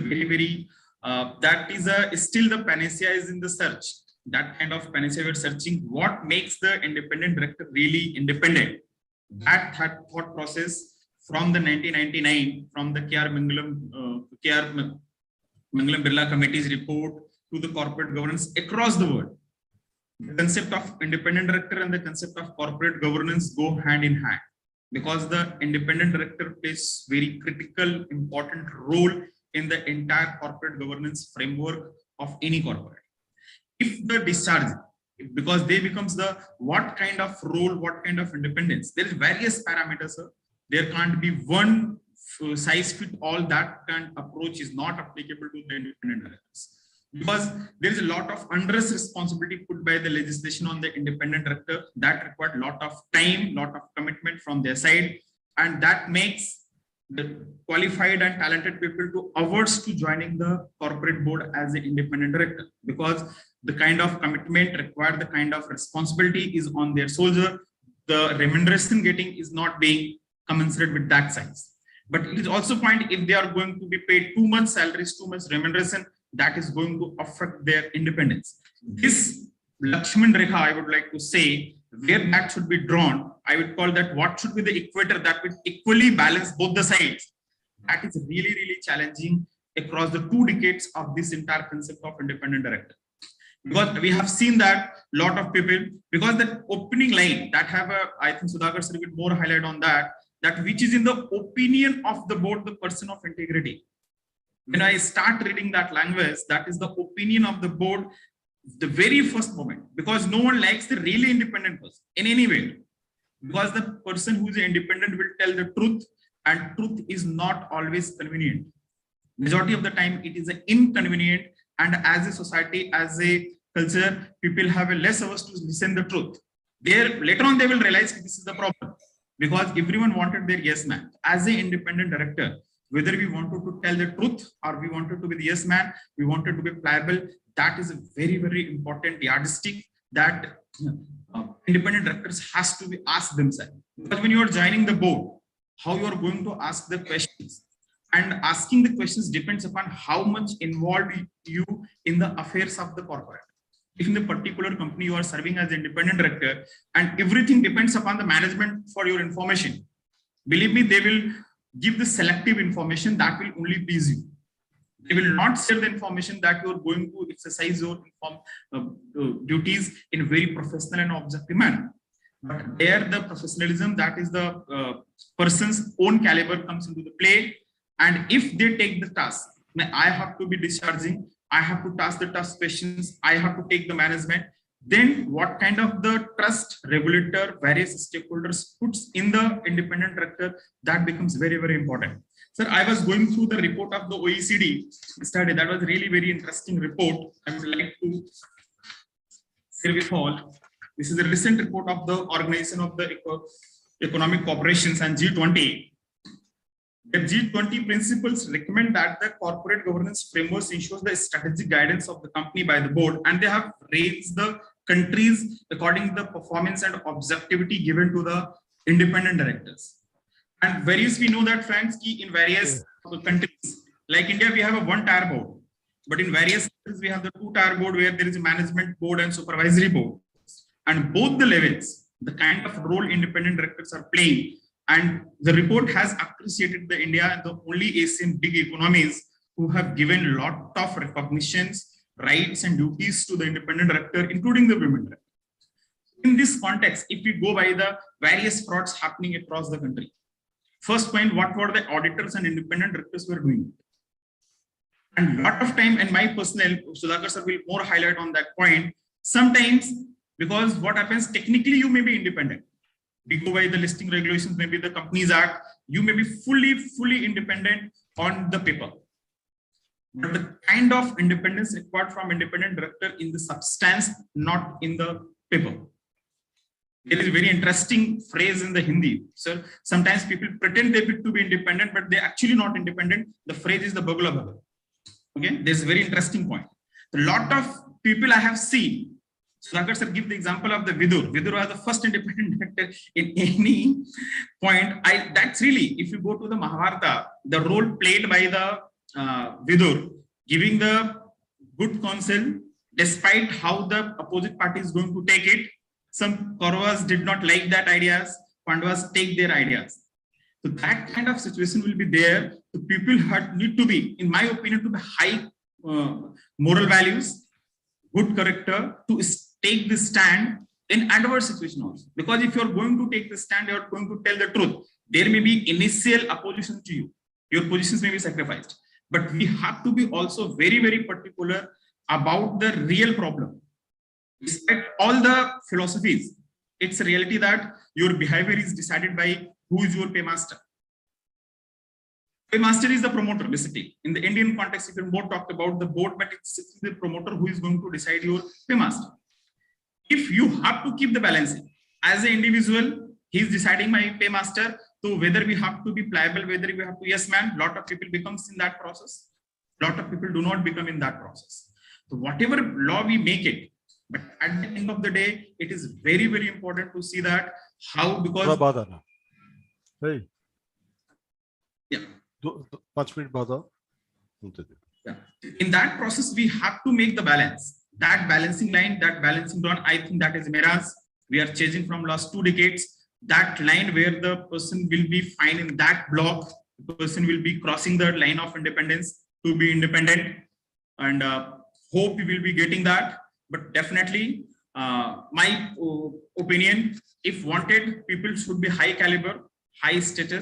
very that is still the panacea is in the search. That kind of panacea we're searching. What makes the independent director really independent? That thought process from the 1999, from the K.R. Mangalam Birla Committee's report to the corporate governance across the world. The concept of independent director and the concept of corporate governance go hand in hand, because the independent director plays very critical, important role in the entire corporate governance framework of any corporate. If the discharge, because they becomes the what kind of role, what kind of independence, there is various parameters, sir. There can't be one size fit all. That kind of approach is not applicable to the independent directors, because there is a lot of onerous responsibility put by the legislation on the independent director that required a lot of time, lot of commitment from their side, and that makes the qualified and talented people to averse to joining the corporate board as an independent director, because the kind of commitment required, the kind of responsibility is on their soldier. The remuneration getting is not being commensurate with that size. But it is also point, if they are going to be paid 2 months salaries, 2 months remuneration, that is going to affect their independence. This Lakshman Rekha, I would like to say, where that should be drawn, I would call that what should be the equator that would equally balance both the sides. That is really, really challenging across the 2 decades of this entire concept of independent director. Because we have seen that a lot of people, because the opening line that have a, I think Sudhakar sir will more highlight on that which is in the opinion of the board, the person of integrity. When I start reading that language, that is the opinion of the board, the very first moment, because no one likes the really independent person in any way, because the person who is independent will tell the truth, and truth is not always convenient. Majority of the time it is an inconvenient, and as a society, as a culture, people have a less averse to listen the truth. There later on they will realize this is the problem, because everyone wanted their yes man. As an independent director, whether we wanted to tell the truth or we wanted to be the yes man, we wanted to be pliable, that is a very, very important yardstick that independent directors has to be asked themselves. Because when you are joining the board, how you are going to ask the questions, and asking the questions depends upon how much involved you in the affairs of the corporate. If in the particular company you are serving as independent director and everything depends upon the management for your information, believe me, they will give the selective information that will only please you. They will not share the information that you are going to exercise your duties in a very professional and objective manner. But there the professionalism, that is the person's own caliber, comes into the play. And if they take the task, I have to be discharging, I have to task the task questions, I have to take the management, then what kind of the trust regulator, various stakeholders puts in the independent director, that becomes very, very important. Sir, I was going through the report of the OECD study. That was really very interesting report. I would like to share with all. This is a recent report of the Organization of the Economic Cooperations and G20. The G20 principles recommend that the corporate governance framework ensures the strategic guidance of the company by the board, and they have raised the countries according to the performance and objectivity given to the independent directors. And various, we know that friends, in various countries, like India, we have a 1-tier board, but in various countries, we have the 2-tier board where there is a management board and supervisory board. And both the levels, the kind of role independent directors are playing. And the report has appreciated the India and the only Asian big economies who have given a lot of recognitions, rights and duties to the independent director, including the women director. In this context, if we go by the various frauds happening across the country, first point, what were the auditors and independent directors were doing? And a lot of time, and my personal, Sudhakar sir will more highlight on that point, sometimes, because what happens, technically you may be independent. We go by the listing regulations, maybe the Companies Act, you may be fully independent on the paper. But the kind of independence required from independent director in the substance, not in the paper. There is a very interesting phrase in the Hindi. So sometimes people pretend they to be independent, but they're actually not independent. The phrase is the bagula bagul. Okay, there's a very interesting point. A lot of people I have seen, Sudhakar sir give the example of the Vidur. Vidur was the first independent director in any point. That's really, if you go to the Mahabharata, the role played by the Vidur, giving the good counsel, despite how the opposite party is going to take it. Some Kauravas did not like that ideas, Pandavas take their ideas. So that kind of situation will be there. The people need to be, in my opinion, to be high moral values, good character, to take this stand in adverse situation also. Because if you're going to take the stand, you're going to tell the truth. There may be initial opposition to you. Your positions may be sacrificed. But we have to be also very, very particular about the real problem. Despite all the philosophies, it's a reality that your behavior is decided by who is your paymaster. Paymaster is the promoter, basically. In the Indian context, if you more talked about the board, but it's the promoter who is going to decide your paymaster. If you have to keep the balancing, as an individual, he is deciding my paymaster. So whether we have to be pliable, whether we have to yes man, lot of people becomes in that process. Lot of people do not become in that process. So whatever law we make it, but at the end of the day, it is very, very important to see that how, because hey, yeah, 5 minutes bada. Yeah. In that process, we have to make the balance. That balancing line, that balancing run, I think that is Meras. We are changing from last 2 decades. That line where the person will be fine in that block, the person will be crossing the line of independence to be independent, and hope we will be getting that. But definitely, my opinion, if wanted, people should be high caliber, high stature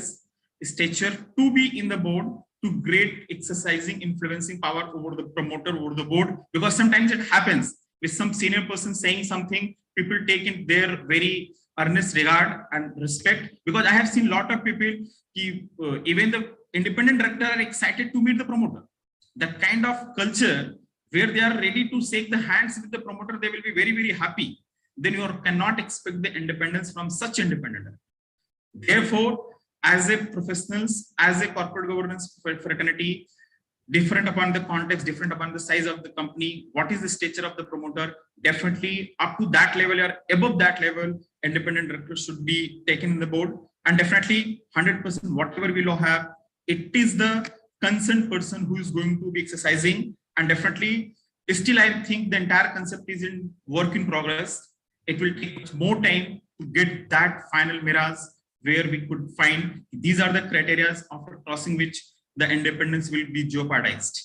to be in the board, to great exercising influencing power over the promoter, over the board, because sometimes it happens with some senior person saying something, people take in their very earnest regard and respect, because I have seen a lot of people, even the independent director are excited to meet the promoter. That kind of culture where they are ready to shake the hands with the promoter, they will be very, very happy. Then you cannot expect the independence from such independent. Therefore, as a professionals, as a corporate governance fraternity, different upon the context, different upon the size of the company, what is the stature of the promoter, definitely up to that level or above that level, independent directors should be taken in the board. And definitely 100% whatever we law have, it is the concerned person who is going to be exercising. And definitely still I think the entire concept is in work in progress. It will take more time to get that final mirrors where we could find these are the criteria after crossing which the independence will be jeopardized.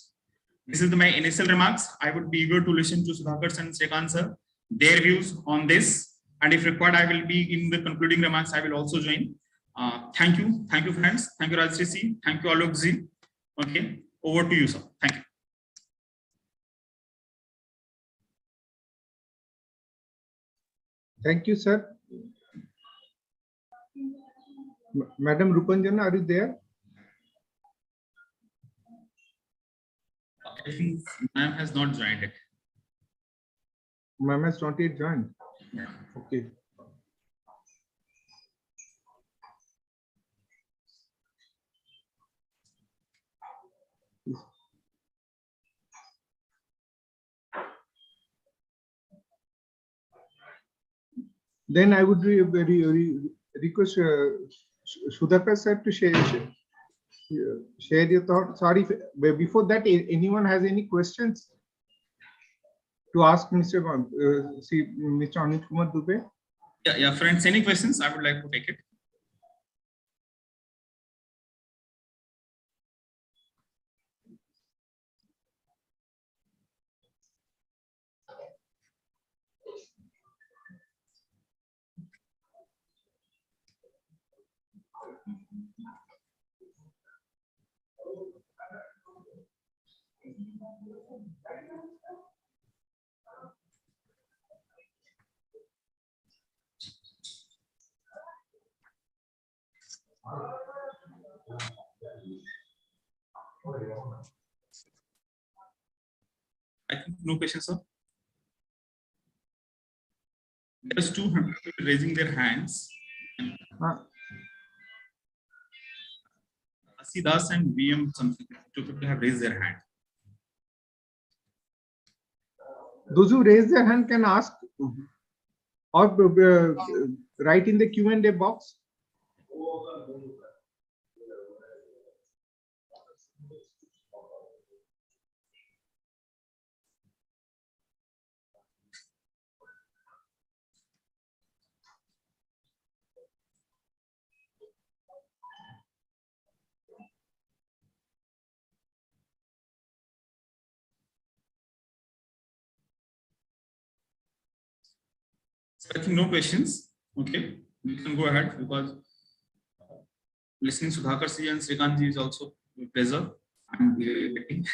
This is my initial remarks. I would be eager to listen to Sudhakar and Srikanth sir, their views on this. And if required, I will be in the concluding remarks. I will also join. Thank you. Thank you, friends. Thank you, Rajshri ji. Thank you, Alok ji. Okay, over to you, sir. Thank you. Thank you, sir. Madam Rupanjana, are you there? I think ma'am has not joined it. Ma'am has not yet joined. Yeah. Okay. Then I would request Sudhakar sir to share your thoughts. Sorry, before that, anyone has any questions to ask Mr. Anuj Kumar Dubey? Yeah, friends, any questions? I would like to take it. I think no questions, sir. There's 200 people raising their hands. Asidas and VM something. 2 people have raised their hand. Those who raise their hand can ask or write in the Q&A box. I think no questions. Okay, we can go ahead because listening to Sudhakar Ji and Srikant Ji is also a pleasure. I'm waiting.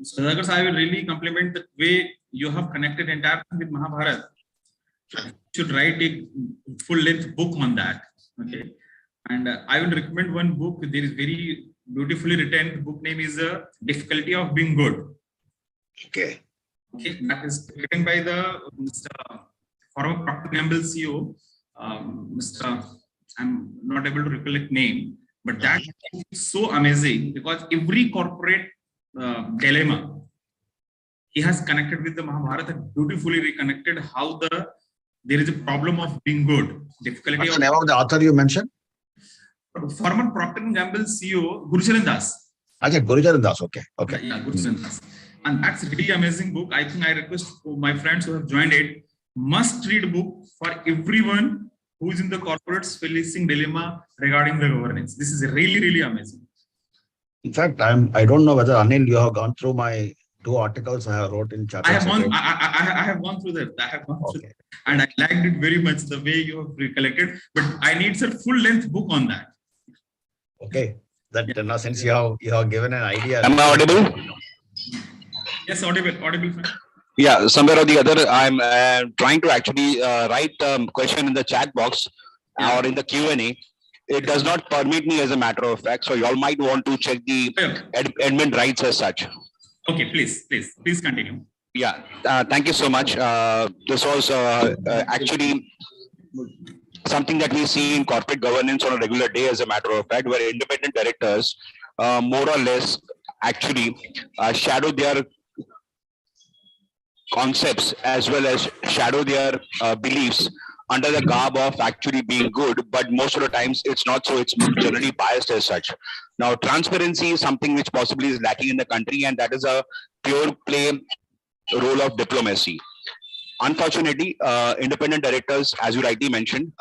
Sudhakar, I will really compliment the way you have connected entire thing with Mahabharata. Should write a full-length book on that. Okay, and I will recommend one book. There is very beautifully written. The book name is "Difficulty of Being Good." Okay. Okay, that is written by the Mr. former Procter & Gamble CEO, Mr. I'm not able to recollect name, but that is so amazing because every corporate dilemma he has connected with the Mahabharata, beautifully reconnected how there is a problem of being good, difficulty What's of the name of the author you mentioned? former Procter & Gamble CEO Gurucharan Das. Okay, Gurucharan Das. Okay. Okay. Yeah, Gurucharan Das. And that's a really amazing book. I think I request my friends who have joined it, must read book for everyone who is in the corporates facing dilemma regarding the governance. This is really, really amazing. In fact, I don't know whether Anil, you have gone through my 2 articles I have wrote in chapter. I have gone through that. I have gone through that. And I liked it very much the way you have recollected. But I need a full-length book on that. Okay. That now since you have given an idea. Am I audible? Yes, audible. Yeah, somewhere or the other, I'm trying to actually write question in the chat box or in the Q&A. It does not permit me as a matter of fact. So you all might want to check the admin rights as such. Okay, please continue. Yeah, thank you so much. This was actually something that we see in corporate governance on a regular day, as a matter of fact, where independent directors more or less actually shadow their concepts as well as shadow their beliefs under the garb of actually being good, but most of the times it's not so. It's generally biased as such. Now, transparency is something which possibly is lacking in the country, and that is a pure play role of diplomacy. Unfortunately, independent directors, as you rightly mentioned,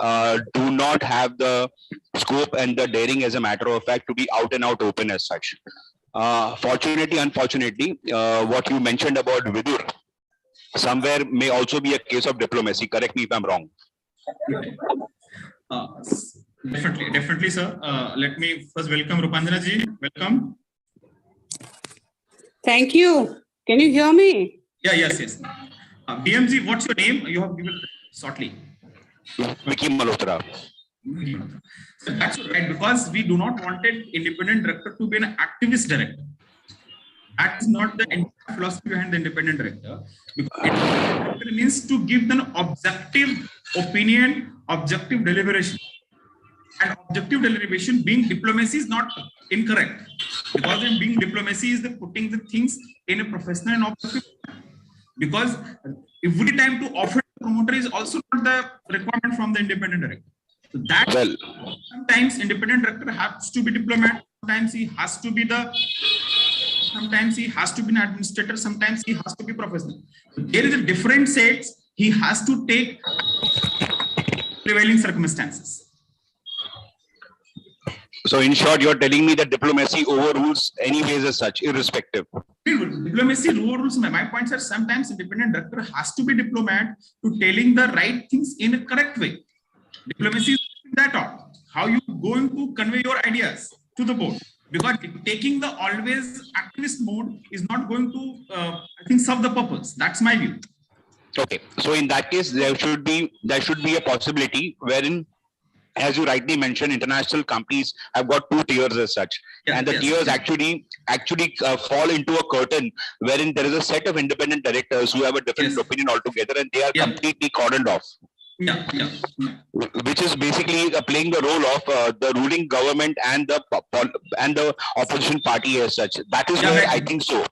do not have the scope and the daring, as a matter of fact, to be out and out open as such. Fortunately, unfortunately, what you mentioned about Vidur somewhere may also be a case of diplomacy. Correct me if I'm wrong. Definitely, sir. Let me first welcome Rupandana ji. Welcome. Thank you. Can you hear me? Yeah, yes. BMG, what's your name? You have given shortly. Vicky Malhotra. So that's right, because we do not want an independent director to be an activist director. That is not the entire philosophy behind the independent director. Because independent director means to give an objective opinion, objective deliberation. And objective deliberation being diplomacy is not incorrect. Because in being diplomacy is the putting the things in a professional and objective. Because every time to offer the promoter is also not the requirement from the independent director. So that sometimes independent director has to be diplomat, sometimes he has to be sometimes he has to be an administrator, sometimes he has to be professional. So there is a different sets he has to take prevailing circumstances. So in short, you're telling me that diplomacy overrules anyways as such, irrespective. Diplomacy overrules. My points are sometimes independent director has to be diplomat to telling the right things in a correct way. Diplomacy is that all. How you going to convey your ideas to the board? Because taking the always activist mode is not going to, I think, serve the purpose. That's my view. Okay, so in that case, there should be a possibility wherein, as you rightly mentioned, international companies have got 2 tiers as such, and the tiers actually fall into a curtain wherein there is a set of independent directors who have a different opinion altogether, and they are completely cordoned off. Which is basically playing the role of the ruling government and the opposition party as such. That is where I think so.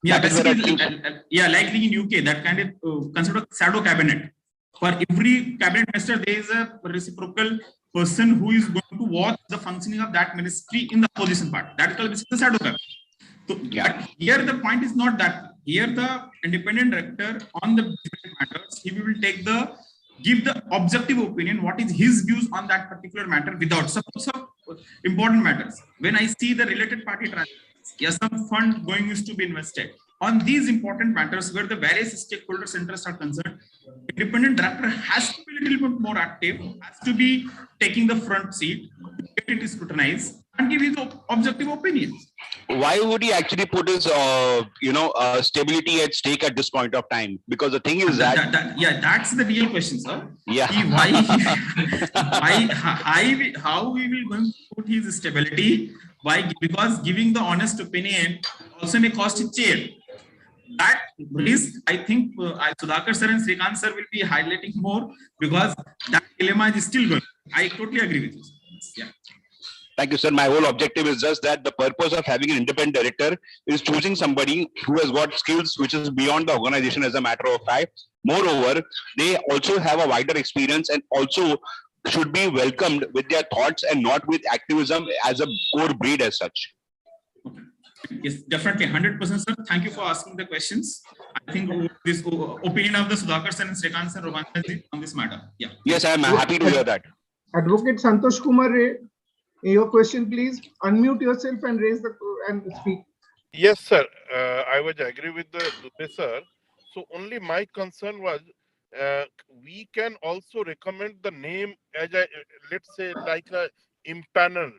Yeah, likely in UK, that kind of considered shadow cabinet. For every cabinet minister, there is a reciprocal person who is going to watch the functioning of that ministry in the opposition part. That is called the shadow cabinet. So, but here the point is not that. Here the independent director on the different matters, he will give the objective opinion, what is his views on that particular matter without suppose of important matters. When I see the related party transactions, yes, some fund going is to be invested. On these important matters where the various stakeholders' interests are concerned, independent director has to be a little bit more active, has to be taking the front seat, get it scrutinized, and give his objective opinions. Why would he actually put his, stability at stake at this point of time? Because the thing is yeah, that's the real question, sir. Yeah. How we will going to put his stability? Why? Because giving the honest opinion also may cost his chair. That risk, I think, Sudhakar sir and Srikanth sir will be highlighting more because that dilemma is still going. I totally agree with you. Yeah. Thank you, sir. My whole objective is just that the purpose of having an independent director is choosing somebody who has got skills which is beyond the organization as a matter of fact. Moreover, they also have a wider experience and also should be welcomed with their thoughts and not with activism as a core breed as such. Yes, definitely, 100%, sir. Thank you for asking the questions. I think this opinion of the Sudhakar sir and Srikanth sir on this matter. Yeah. Yes, I am happy to hear that. Advocate Santosh Kumar Ray, your question, please. Unmute yourself and speak. Yes, sir. I would agree with the Dubey sir. So only my concern was we can also recommend the name as a, let's say, like a impaneled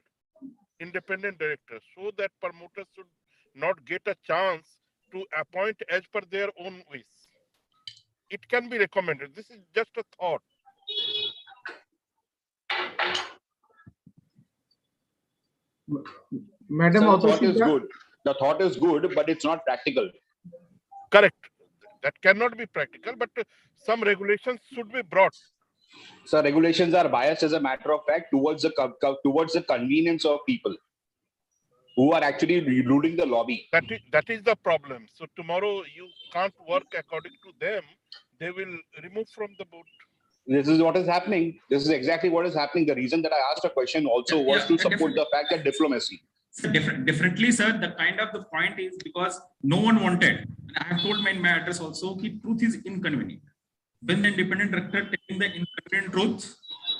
independent director, so that promoters should not get a chance to appoint as per their own wish. It can be recommended. This is just a thought. Madam, So the thought is good. The thought is good, but it's not practical. Correct. That cannot be practical, but some regulations should be brought. So regulations are biased as a matter of fact towards the convenience of people who are actually ruling the lobby. That is the problem. So tomorrow you can't work according to them. They will remove from the board. This is what is happening. This is exactly what is happening. The reason that I asked a question also was to support the fact that diplomacy. Differently, sir, the kind of the point is because no one wanted. I have told my address also, the truth is inconvenient. When the independent director taking the inconvenient truth,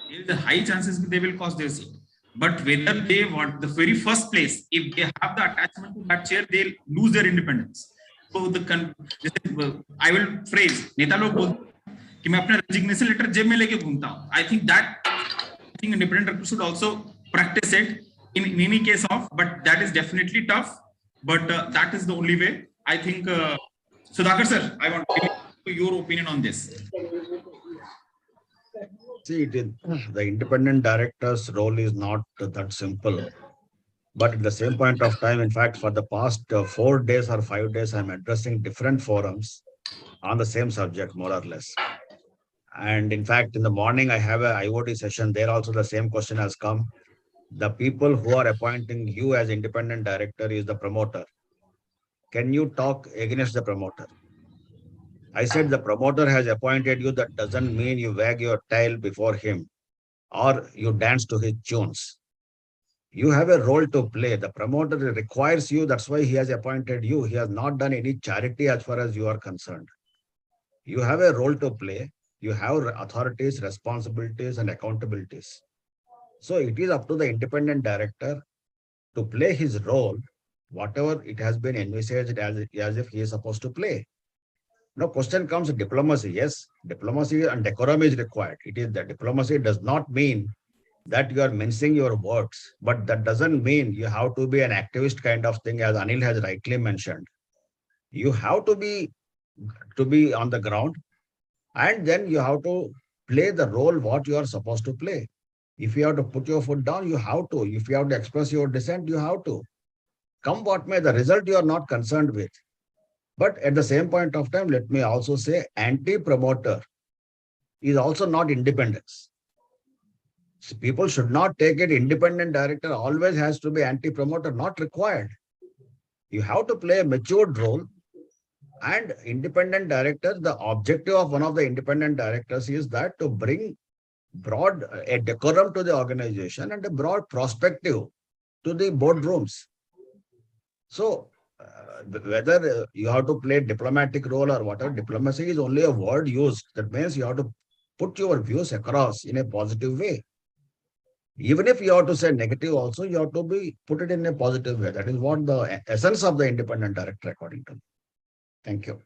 there is a high chances they will cost their seat. But whether they want the very first place, if they have the attachment to that chair, they'll lose their independence. So I will phrase, नेता लोग बोलते कि मैं अपना resignation letter जेब में लेके घूमता हूँ. I think independent director should also practice it in any case of, but that is definitely tough. But that is the only way. I think, Sudhakar sir, I want to hear your opinion on this. See, the independent director's role is not that simple. But at the same point of time, in fact, for the past 4 days or 5 days, I'm addressing different forums on the same subject, more or less. And in fact, in the morning, I have a IoT session. There also the same question has come. The people who are appointing you as independent director is the promoter. Can you talk against the promoter? I said the promoter has appointed you. That doesn't mean you wag your tail before him or you dance to his tunes. You have a role to play. The promoter requires you. That's why he has appointed you. He has not done any charity as far as you are concerned. You have a role to play. You have authorities, responsibilities, and accountabilities. So it is up to the independent director to play his role, whatever it has been envisaged as if he is supposed to play. Now, question comes diplomacy. Yes, diplomacy and decorum is required. It is that diplomacy does not mean that you are mincing your words, but that doesn't mean you have to be an activist kind of thing, as Anil has rightly mentioned. You have to be on the ground, and then you have to play the role what you are supposed to play. If you have to put your foot down, you have to. If you have to express your dissent, you have to. Come what may, the result you are not concerned with. But at the same point of time, let me also say anti-promoter is also not independence. So people should not take it independent director always has to be anti-promoter, not required. You have to play a matured role And independent director, the objective of one of the independent directors is that to bring a decorum to the organization and a broad perspective to the boardrooms. So whether you have to play diplomatic role or whatever, diplomacy is only a word used. That means you have to put your views across in a positive way. Even if you have to say negative also, you have to put it in a positive way. That is what the essence of the independent director, according to me. Thank you.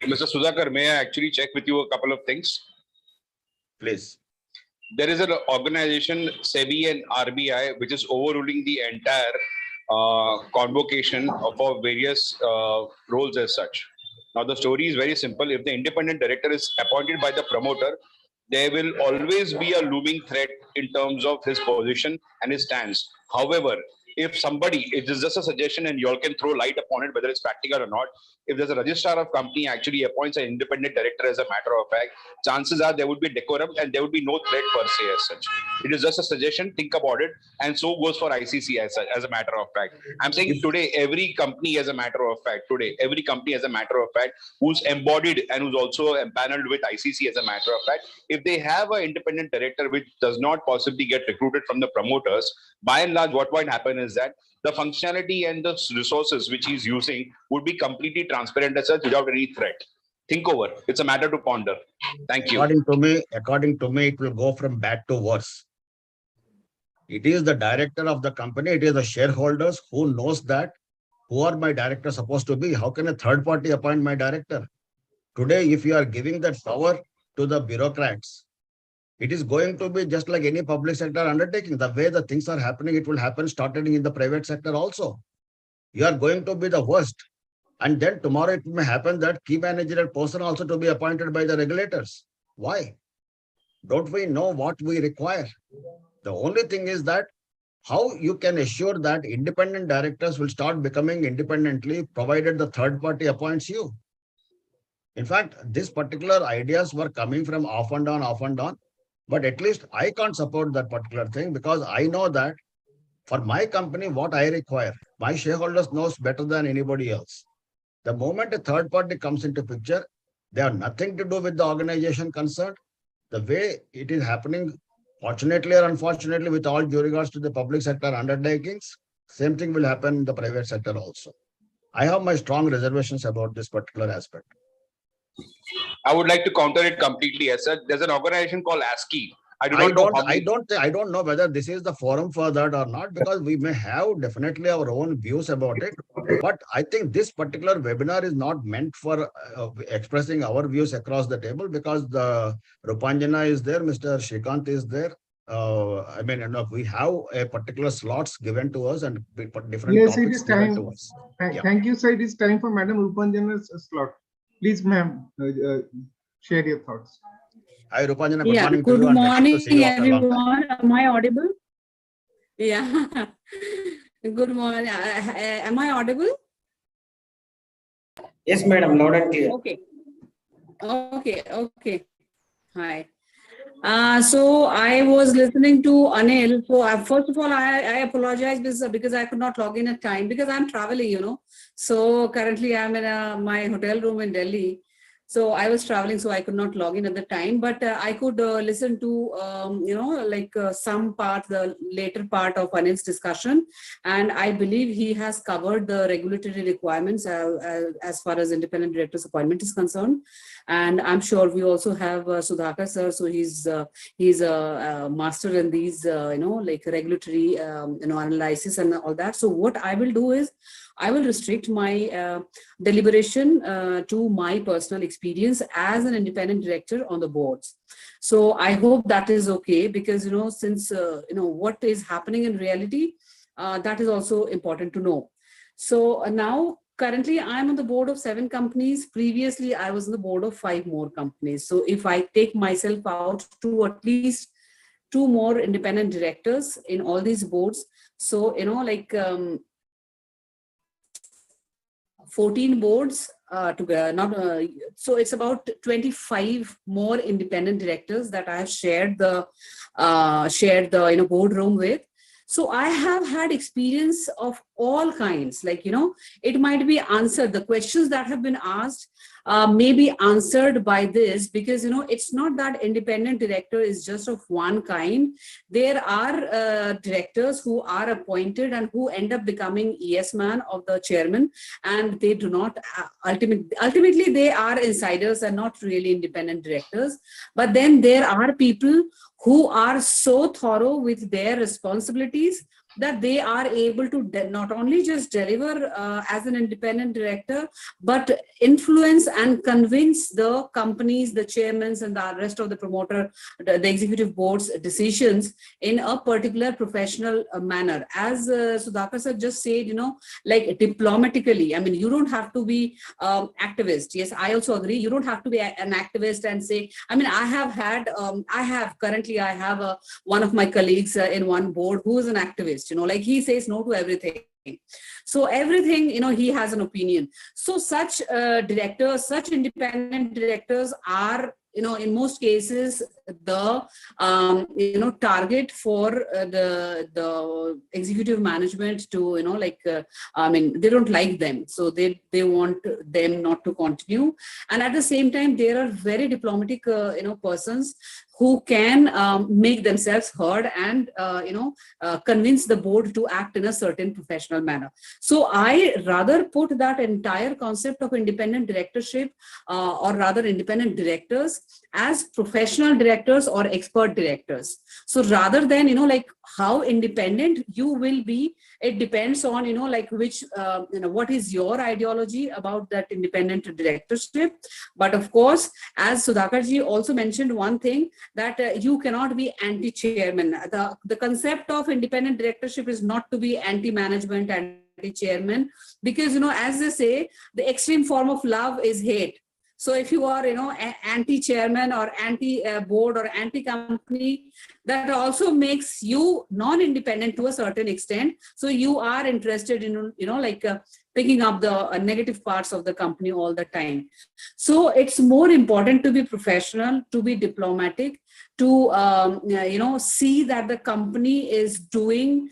Mr. Sudhakar, may I actually check with you a couple of things? Please. There is an organization, SEBI and RBI, which is overruling the entire convocation for various roles as such. Now, the story is very simple. If the independent director is appointed by the promoter, there will always be a looming threat in terms of his position and his stance. However, if somebody, it is just a suggestion and you all can throw light upon it, whether it's practical or not. If there's a registrar of company actually appoints an independent director, as a matter of fact, chances are there would be decorum and there would be no threat per se as such. It is just a suggestion, think about it, and so goes for ICC as such, as a matter of fact. I'm saying today, every company as a matter of fact, who's embodied and who's also empaneled with ICC as a matter of fact, if they have an independent director which does not possibly get recruited from the promoters, by and large, what might happen is that the functionality and the resources which he's using would be completely transparent as such without any threat. Think over. It's a matter to ponder. Thank you. According to me, it will go from bad to worse. It is the director of the company, it is the shareholders who knows that who are my director supposed to be. How can a third party appoint my director? Today, if you are giving that power to the bureaucrats, it is going to be just like any public sector undertaking. The way the things are happening, it will happen starting in the private sector also. You are going to be the worst. And then tomorrow it may happen that key managerial person also to be appointed by the regulators. Why? Don't we know what we require? The only thing is that how you can assure that independent directors will start becoming independently provided the third party appoints you. In fact, these particular ideas were coming from off and on. But at least I can't support that particular thing because I know that for my company, what I require, my shareholders knows better than anybody else. The moment a third party comes into picture, they have nothing to do with the organization concerned. The way it is happening, fortunately or unfortunately, with all due regards to the public sector undertakings, same thing will happen in the private sector also. I have my strong reservations about this particular aspect. I would like to counter it completely as such. There's an organization called ASCII. I don't know whether this is the forum for that or not, because we may have definitely our own views about it. But I think this particular webinar is not meant for expressing our views across the table, because the Rupanjana is there, Mr. Shrikant is there. We have a particular slots given to us and different topics given to us. Thank you, sir. It is time for Madam Rupanjana's slot. Please, ma'am, share your thoughts. Hi, Rupanjana. Yeah, good morning, everyone. Am I audible? Yeah. Good morning. Am I audible? Yes, madam. Loud and clear. Okay. Hi. So I was listening to Anil. So first of all, I apologize because I could not log in at time because I'm traveling, So currently I'm in my hotel room in Delhi. So I was traveling, so I could not log in at the time, but I could listen to, some part, the later part of Anil's discussion. And I believe he has covered the regulatory requirements as far as independent director's appointment is concerned. And I'm sure we also have Sudhakar sir. So he's a master in these, regulatory, analysis and all that. So what I will do is, I will restrict my deliberation to my personal experience as an independent director on the boards. So I hope that is okay, because, since, what is happening in reality, that is also important to know. So now, currently, I'm on the board of 7 companies. Previously, I was on the board of 5 more companies. So if I take myself out to at least 2 more independent directors in all these boards, so, 14 boards together, so it's about 25 more independent directors that I have shared the boardroom with. So I have had experience of all kinds, like, it might be answered. The questions that have been asked may be answered by this, because, it's not that independent director is just of one kind. There are directors who are appointed and who end up becoming yes man of the chairman, and they do not ultimately they are insiders and not really independent directors. But then there are people who are so thorough with their responsibilities that they are able to not only just deliver as an independent director, but influence and convince the companies, the chairmen, and the rest of the promoter, the executive board's decisions in a particular professional manner. As Sudhakar sir just said, like diplomatically, I mean, you don't have to be activist. Yes, I also agree. You don't have to be an activist and say, I mean, I have one of my colleagues in one board who is an activist. Like he says no to everything. So everything, he has an opinion. So such directors, such independent directors are, in most cases, the target for the executive management to, I mean, they don't like them, so they want them not to continue. And at the same time, there are very diplomatic, persons who can make themselves heard and convince the board to act in a certain professional manner. So I rather put that entire concept of independent directorship, or rather independent directors, as professional directors or expert directors. So rather than like how independent you will be, it depends on like which what is your ideology about that independent directorship. But of course, as Sudhakar ji also mentioned one thing, that you cannot be anti-chairman. The concept of independent directorship is not to be anti-management, anti-chairman, because as they say, the extreme form of love is hate. So if you are, anti-chairman or anti-board or anti-company, that also makes you non-independent to a certain extent. So you are interested in, picking up the negative parts of the company all the time. So it's more important to be professional, to be diplomatic, to, see that the company is doing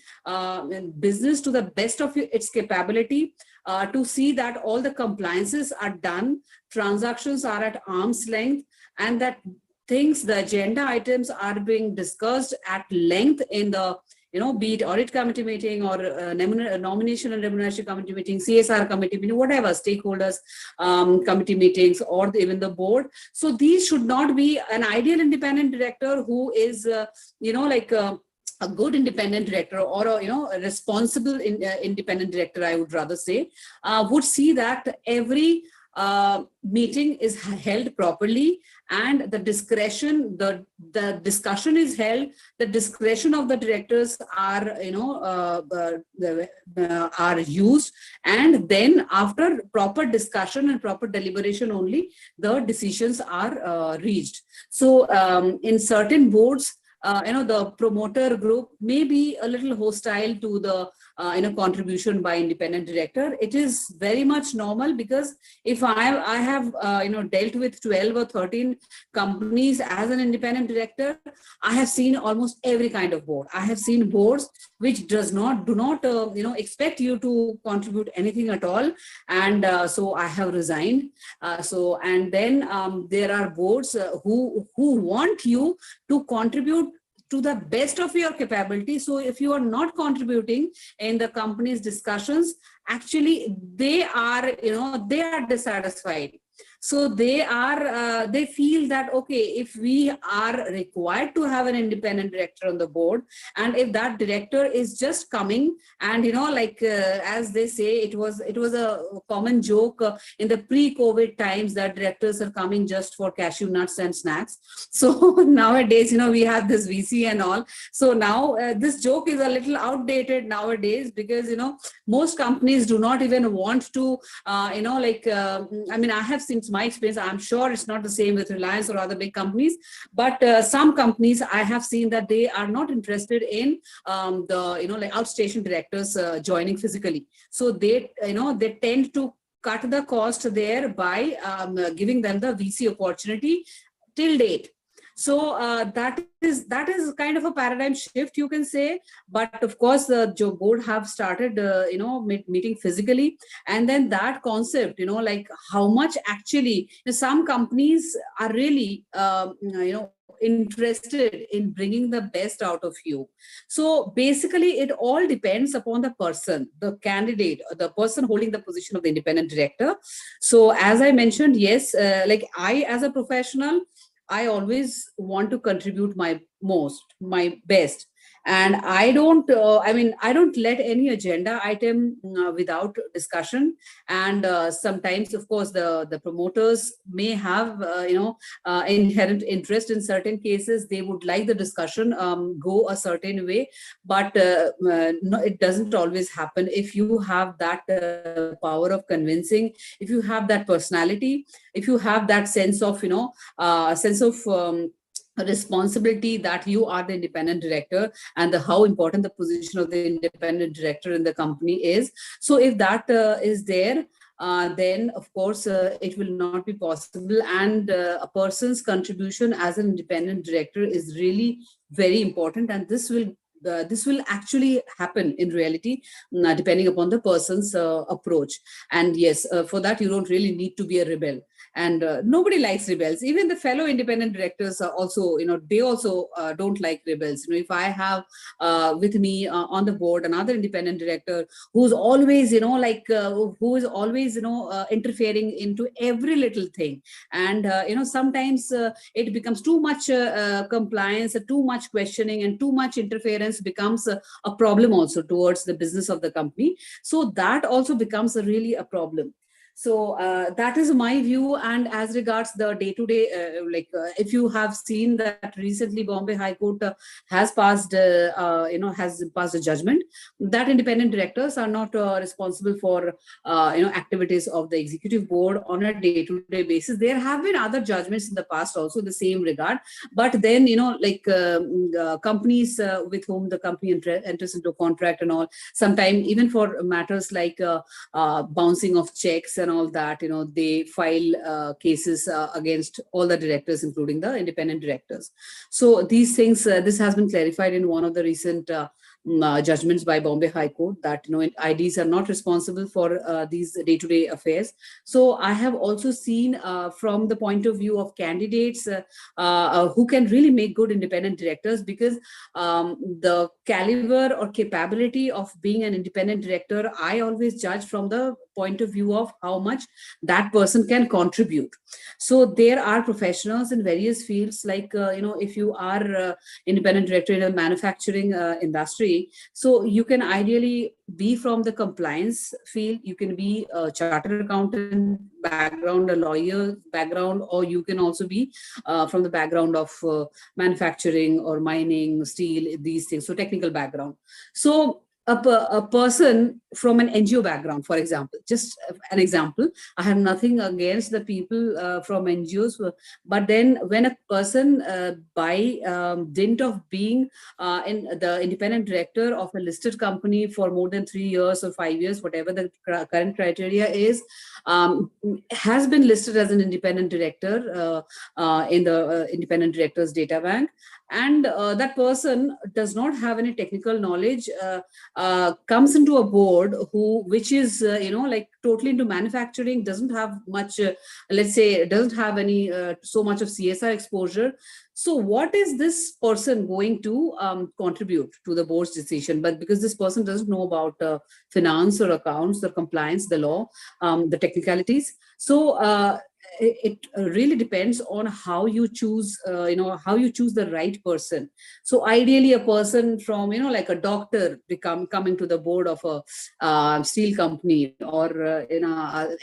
business to the best of its capability, to see that all the compliances are done, transactions are at arm's length, and that things, the agenda items are being discussed at length in the, be it audit committee meeting or nomination and remuneration committee meeting, CSR committee meeting, whatever, stakeholders committee meetings, or even the board. So these should not be an ideal independent director who is, a good independent director, or a responsible independent director, I would rather say, would see that every meeting is held properly, and the discretion, the discussion is held, the discretion of the directors are, are used, and then after proper discussion and proper deliberation only, the decisions are reached. So in certain boards, the promoter group may be a little hostile to the contribution by independent director. It is very much normal, because if I have dealt with 12 or 13 companies as an independent director, I have seen almost every kind of board. I have seen boards which do not expect you to contribute anything at all, and so I have resigned. And then there are boards who want you to contribute to the best of your capability. So if you are not contributing in the company's discussions, actually they are dissatisfied. So they feel that, okay, if we are required to have an independent director on the board, and if that director is just coming and, as they say, it was a common joke in the pre-COVID times that directors are coming just for cashew nuts and snacks. So nowadays, we have this VC and all. So now this joke is a little outdated nowadays, because, most companies do not even want to, I mean, I have seen my experience, I'm sure it's not the same with Reliance or other big companies, but some companies I have seen that they are not interested in the outstation directors joining physically. So they tend to cut the cost there by giving them the VC opportunity till date. So that is kind of a paradigm shift, you can say. But of course, the board have started, meeting physically, and then that concept, like how much actually some companies are really, interested in bringing the best out of you. So basically, it all depends upon the person, the candidate, the person holding the position of the independent director. So as I mentioned, yes, like I as a professional, I always want to contribute my best. And I don't, I don't let any agenda item without discussion. And sometimes, of course, the promoters may have, inherent interest in certain cases. They would like the discussion go a certain way, but no, it doesn't always happen. If you have that power of convincing, if you have that personality, if you have that sense of, responsibility that you are the independent director, and how important the position of the independent director in the company is. So if that is there, then of course it will not be possible. And a person's contribution as an independent director is really very important, and this will actually happen in reality, depending upon the person's approach. And yes, for that you don't really need to be a rebel. And nobody likes rebels. Even the fellow independent directors are also, they also don't like rebels. If I have with me on the board another independent director who's always, who is always, interfering into every little thing, and sometimes it becomes too much compliance, too much questioning, and too much interference becomes a problem also towards the business of the company. So that also becomes really a problem. So that is my view. And as regards the day-to-day, if you have seen that recently Bombay High Court has passed, has passed a judgment that independent directors are not responsible for, activities of the executive board on a day-to-day basis. There have been other judgments in the past also in the same regard, but then, companies with whom the company enters into a contract and all, sometimes even for matters like bouncing of checks and all that, they file cases against all the directors, including the independent directors. So these things, this has been clarified in one of the recent judgments by Bombay High Court, that IDs are not responsible for these day-to-day affairs. So I have also seen from the point of view of candidates who can really make good independent directors, because the caliber or capability of being an independent director, I always judge from the point of view of how much that person can contribute. So there are professionals in various fields, like if you are independent director in a manufacturing industry, so you can ideally be from the compliance field, you can be a chartered accountant background, a lawyer background, or you can also be from the background of manufacturing or mining, steel, these things, so technical background. So a person from an NGO background, for example, just an example, I have nothing against the people from NGOs, but then when a person by dint of being in the independent director of a listed company for more than 3 years or 5 years, whatever the current criteria is, has been listed as an independent director in the independent directors data bank, and that person does not have any technical knowledge, comes into a board which is totally into manufacturing, doesn't have much, let's say, doesn't have any so much of CSR exposure. So what is this person going to contribute to the board's decision? But because this person doesn't know about finance or accounts or compliance, the law, the technicalities, so it really depends on how you choose, how you choose the right person. So ideally, a person from, like a doctor coming to the board of a steel company, or an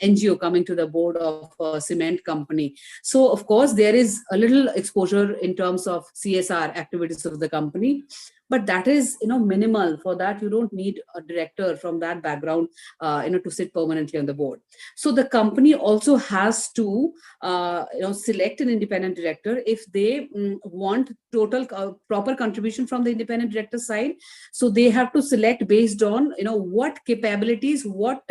NGO coming to the board of a cement company. So of course, there is a little exposure in terms of CSR activities of the company, but that is minimal. For that, you don't need a director from that background to sit permanently on the board. So the company also has to select an independent director if they want total proper contribution from the independent director side. So they have to select based on what capabilities, what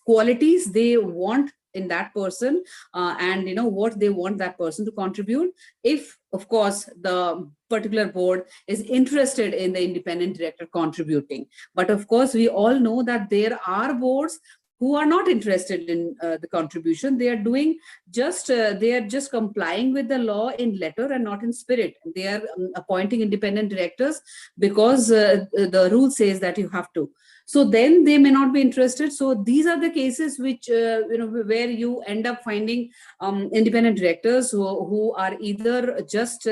qualities they want in that person, and what they want that person to contribute, if of course the particular board is interested in the independent director contributing. But of course we all know that there are boards who are not interested in the contribution. They are doing just they are just complying with the law in letter and not in spirit. They are appointing independent directors because the rule says that you have to. So then they may not be interested. So these are the cases which where you end up finding independent directors who are either just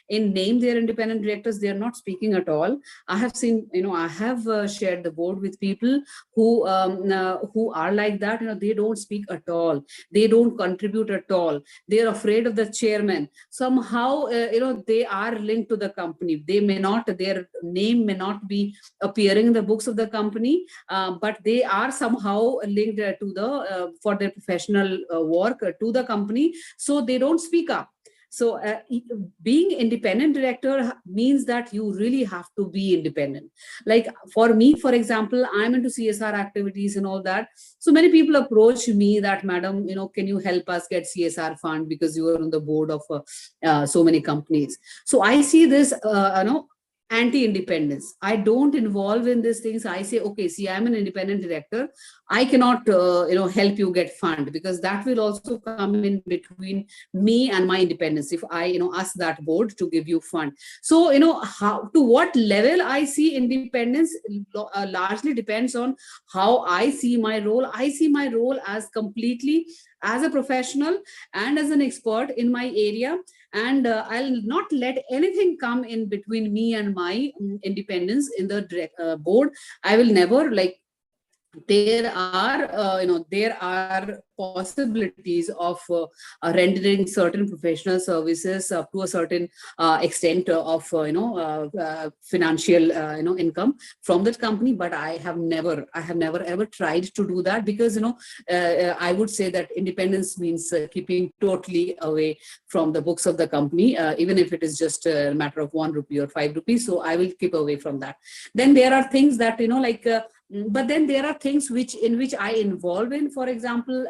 in name they are independent directors, they are not speaking at all. I have seen, I have shared the board with people who are like that. They don't speak at all, they don't contribute at all, they are afraid of the chairman. Somehow they are linked to the company. They may not, their name may not be appearing in the books of the company, but they are somehow linked to the for their professional work to the company, so they don't speak up. So being independent director means that you really have to be independent. Like for me, for example, I'm into CSR activities and all that. So many people approach me that, madam, can you help us get CSR fund because you are on the board of so many companies. So I see this, anti-independence. I don't involve in these things. I say, okay, see, I'm an independent director. I cannot, help you get fund, because that will also come in between me and my independence if I, ask that board to give you fund. So, how to what level I see independence largely depends on how I see my role. I see my role as completely as a professional and as an expert in my area, and I'll not let anything come in between me and my independence in the board. I will never, like, there are possibilities of rendering certain professional services up to a certain extent of financial income from that company, but I have never ever tried to do that, because I would say that independence means keeping totally away from the books of the company, even if it is just a matter of 1 rupee or 5 rupees. So I will keep away from that. Then there are things that but then there are things in which I involve in. For example,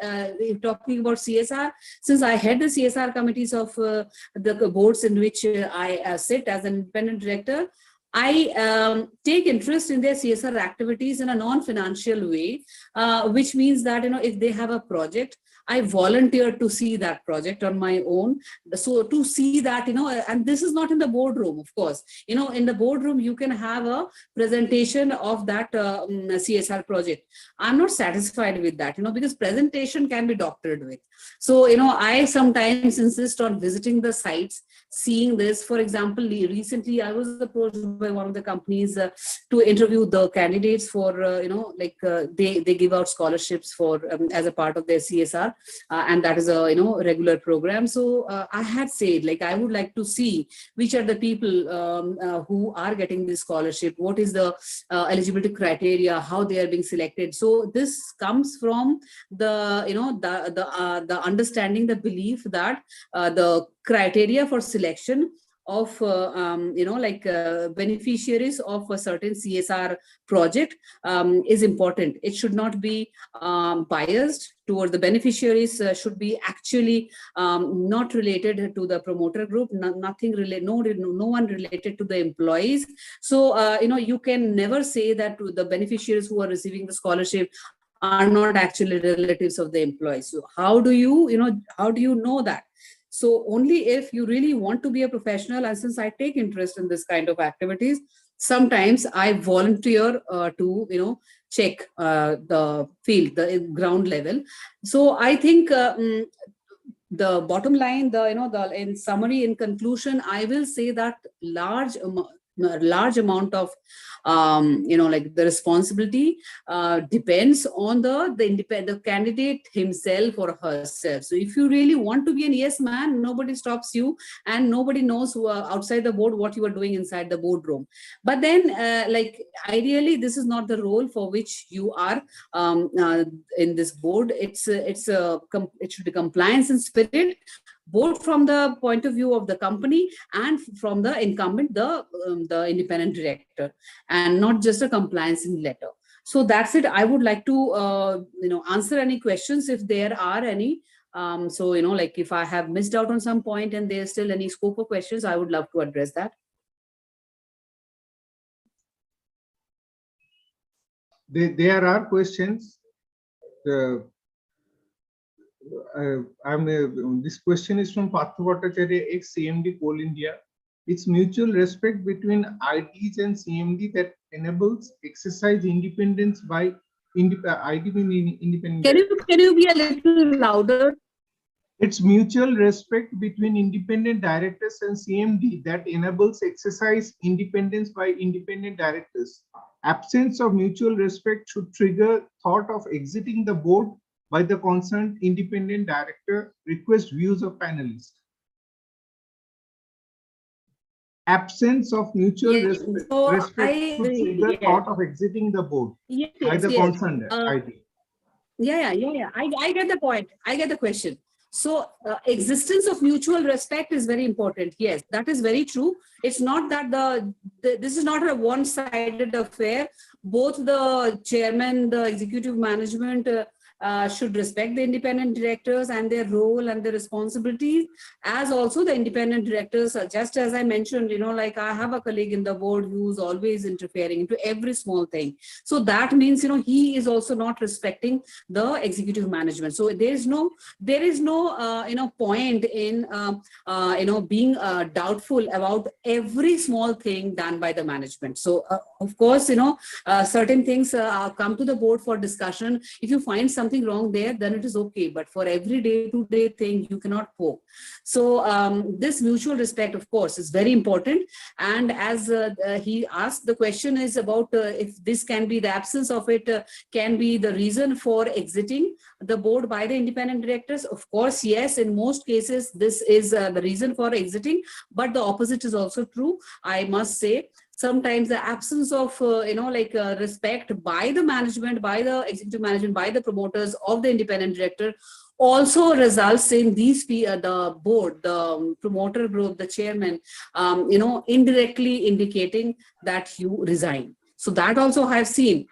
talking about CSR, since I head the CSR committees of the boards in which I sit as an independent director, I take interest in their CSR activities in a non-financial way, which means that if they have a project, I volunteer to see that project on my own. So to see that, and this is not in the boardroom, of course. In the boardroom, you can have a presentation of that CSR project. I'm not satisfied with that, because presentation can be doctored with. So, I sometimes insist on visiting the sites, seeing this. For example, recently I was approached by one of the companies to interview the candidates for, they give out scholarships for as a part of their CSR. And that is a regular program. So I had said, like, I would like to see which are the people who are getting this scholarship, what is the eligibility criteria, how they are being selected. So this comes from the the understanding, the belief that the criteria for selection of beneficiaries of a certain CSR project is important. It should not be biased toward the beneficiaries, should be actually not related to the promoter group, nothing related, no one related to the employees. So you can never say that the beneficiaries who are receiving the scholarship are not actually relatives of the employees. So how do you know that? So only if you really want to be a professional, and since I take interest in this kind of activities, sometimes I volunteer to check the field, the ground level. So I think the bottom line, in summary, in conclusion, I will say that large amount of the responsibility depends on the candidate himself or herself. So if you really want to be an yes man, nobody stops you, and nobody knows outside the board what you are doing inside the boardroom. But then ideally, this is not the role for which you are in this board. It should be compliance in spirit, both from the point of view of the company and from the incumbent, the independent director, and not just a compliance in letter. So that's it. I would like to, answer any questions if there are any. So, like if I have missed out on some point and there's still any scope for questions, I would love to address that. There are questions. This question is from Partha Bhattacharya, ex-CMD Coal India. It's mutual respect between IDs and CMD that enables exercise independence by ID being independent. Can you be a little louder? It's mutual respect between independent directors and CMD that enables exercise independence by independent directors. Absence of mutual respect should trigger thought of exiting the board by the concerned independent director. Request views of panelists. Absence of mutual respect should trigger thought of exiting the board by the concerned ID. I get the point. I get the question. So existence of mutual respect is very important. Yes, that is very true. It's not that this is not a one-sided affair. Both the chairman, the executive management should respect the independent directors and their role and their responsibilities, as also the independent directors. Just as I mentioned, like I have a colleague in the board who's always interfering into every small thing. So that means, he is also not respecting the executive management. So there is no point in, being doubtful about every small thing done by the management. So of course, certain things come to the board for discussion. If you find something wrong there, then it is okay. But for every day-to-day thing, you cannot poke. So this mutual respect, of course, is very important. And as he asked, the question is about if this can be, the absence of it can be the reason for exiting the board by the independent directors. Of course, yes, in most cases, this is the reason for exiting, but the opposite is also true, I must say. Sometimes the absence of, respect by the management, by the executive management, by the promoters of the independent director also results in the board, the promoter group, the chairman, indirectly indicating that you resign. So that also I have seen.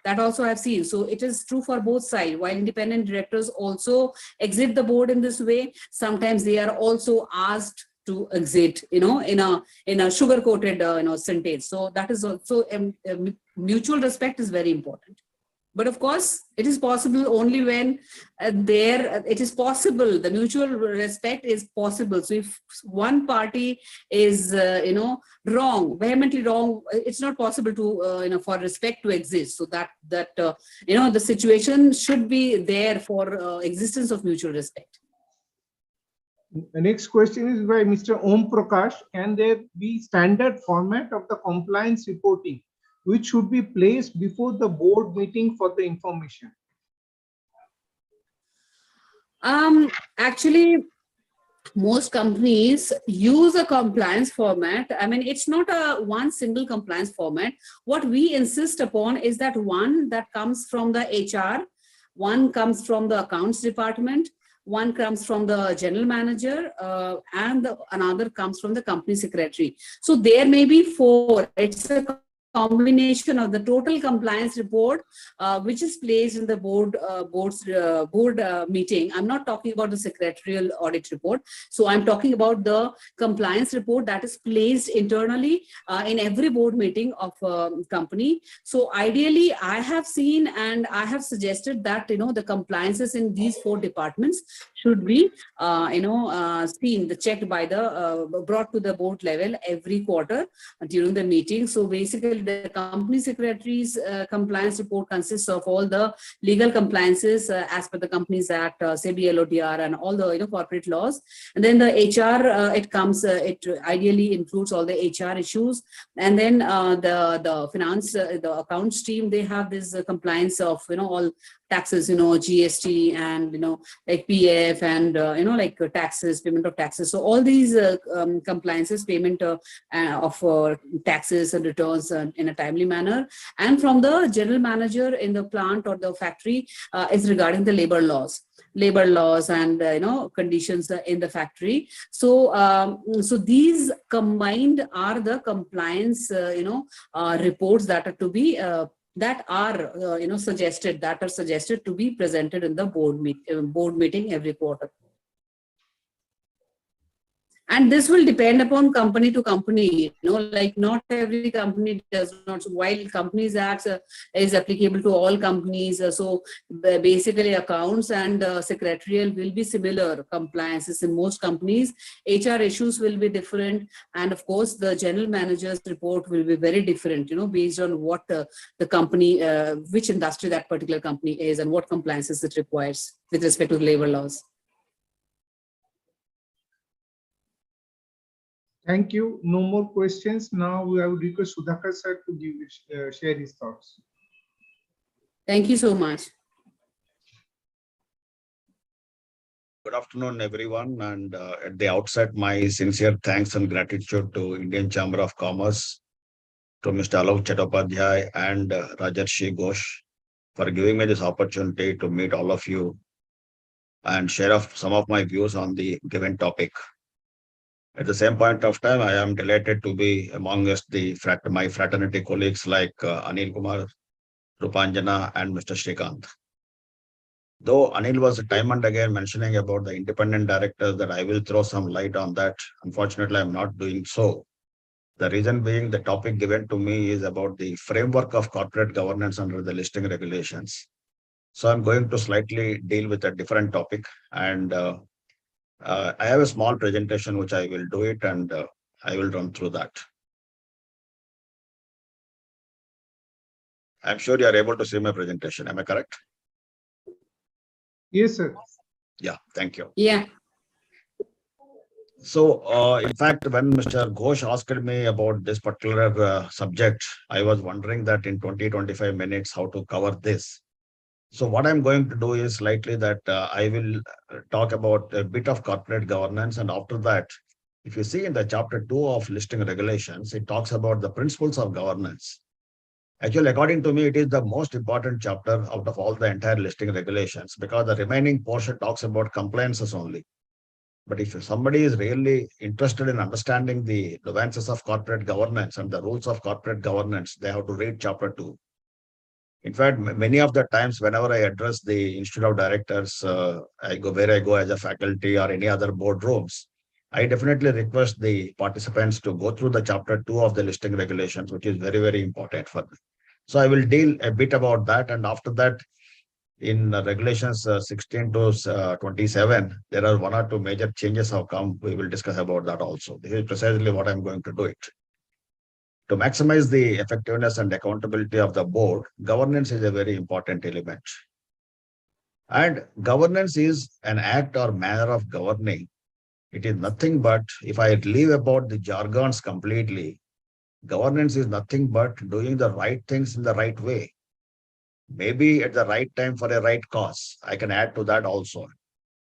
So it is true for both sides. While independent directors also exit the board in this way, sometimes they are also asked to exit, in a sugar-coated, sentence. So that is also mutual respect is very important. But of course, it is possible only when it is possible. The mutual respect is possible. So if one party is, vehemently wrong, it's not possible to, for respect to exist. So that the situation should be there for existence of mutual respect. The next question is by Mr. Om Prakash. Can there be standard format of the compliance reporting, which should be placed before the board meeting for the information? Actually, most companies use a compliance format. I mean, it's not a one single compliance format. What we insist upon is that one that comes from the HR, one comes from the accounts department, one comes from the general manager, and another comes from the company secretary. So there may be 4. It's a combination of the total compliance report, which is placed in the board meeting. I'm not talking about the secretarial audit report. So I'm talking about the compliance report that is placed internally in every board meeting of a company. So ideally, I have seen and I have suggested that, the compliances in these 4 departments should be, checked by brought to the board level every quarter during the meeting. So basically, the company secretary's compliance report consists of all the legal compliances as per the Companies Act, SEBI, LODR, and all the corporate laws. And then the HR, it ideally includes all the HR issues. And then the finance, the accounts team, they have this compliance of all taxes, GST and like PF and taxes, payment of taxes. So all these compliances, payment of taxes and returns in a timely manner. And from the general manager in the plant or the factory is regarding the labor laws and conditions in the factory. So so these combined are the compliance reports that are to be that are suggested to be presented in the board meeting every quarter. And this will depend upon company to company, like not every company does not. So while Companies Act is applicable to all companies, so basically accounts and secretarial will be similar compliances in most companies. HR issues will be different. And of course, the general manager's report will be very different, based on what the company, which industry that particular company is and what compliances it requires with respect to the labor laws. Thank you. No more questions. Now I would request Sudhakar sir to share his thoughts. Thank you so much. Good afternoon, everyone. And at the outset, my sincere thanks and gratitude to Indian Chamber of Commerce, to Mr. Alok Chattopadhyay and Rajarshi Ghosh for giving me this opportunity to meet all of you and share some of my views on the given topic. At the same point of time, I am delighted to be amongst my fraternity colleagues like Anil Kumar, Rupanjana, and Mr. Srikanth. Though Anil was time and again mentioning about the independent directors, that I will throw some light on that. Unfortunately, I'm not doing so. The reason being, the topic given to me is about the framework of corporate governance under the listing regulations. So I'm going to slightly deal with a different topic, and I have a small presentation which I will do it, and I will run through that. I'm sure you are able to see my presentation. Am I correct? Yes, sir. Yeah, thank you. Yeah. So, in fact, when Mr. Ghosh asked me about this particular subject, I was wondering that in 20-25 minutes how to cover this. So what I'm going to do is slightly that I will talk about a bit of corporate governance. And after that, if you see in the chapter 2 of listing regulations, it talks about the principles of governance. Actually, according to me, it is the most important chapter out of all the entire listing regulations, because the remaining portion talks about compliances only. But if somebody is really interested in understanding the nuances of corporate governance and the rules of corporate governance, they have to read chapter 2. In fact, many of the times whenever I address the Institute of Directors, I go as a faculty or any other boardrooms, I definitely request the participants to go through the chapter 2 of the listing regulations, which is very, very important for them. So I will deal a bit about that. And after that, in regulations 16 to 27, there are 1 or 2 major changes have come. We will discuss about that also. This is precisely what I'm going to do it. To maximize the effectiveness and accountability of the board, governance is a very important element. And governance is an act or manner of governing. It is nothing but, if I leave about the jargons completely, governance is nothing but doing the right things in the right way. Maybe at the right time for a right cause. I can add to that also.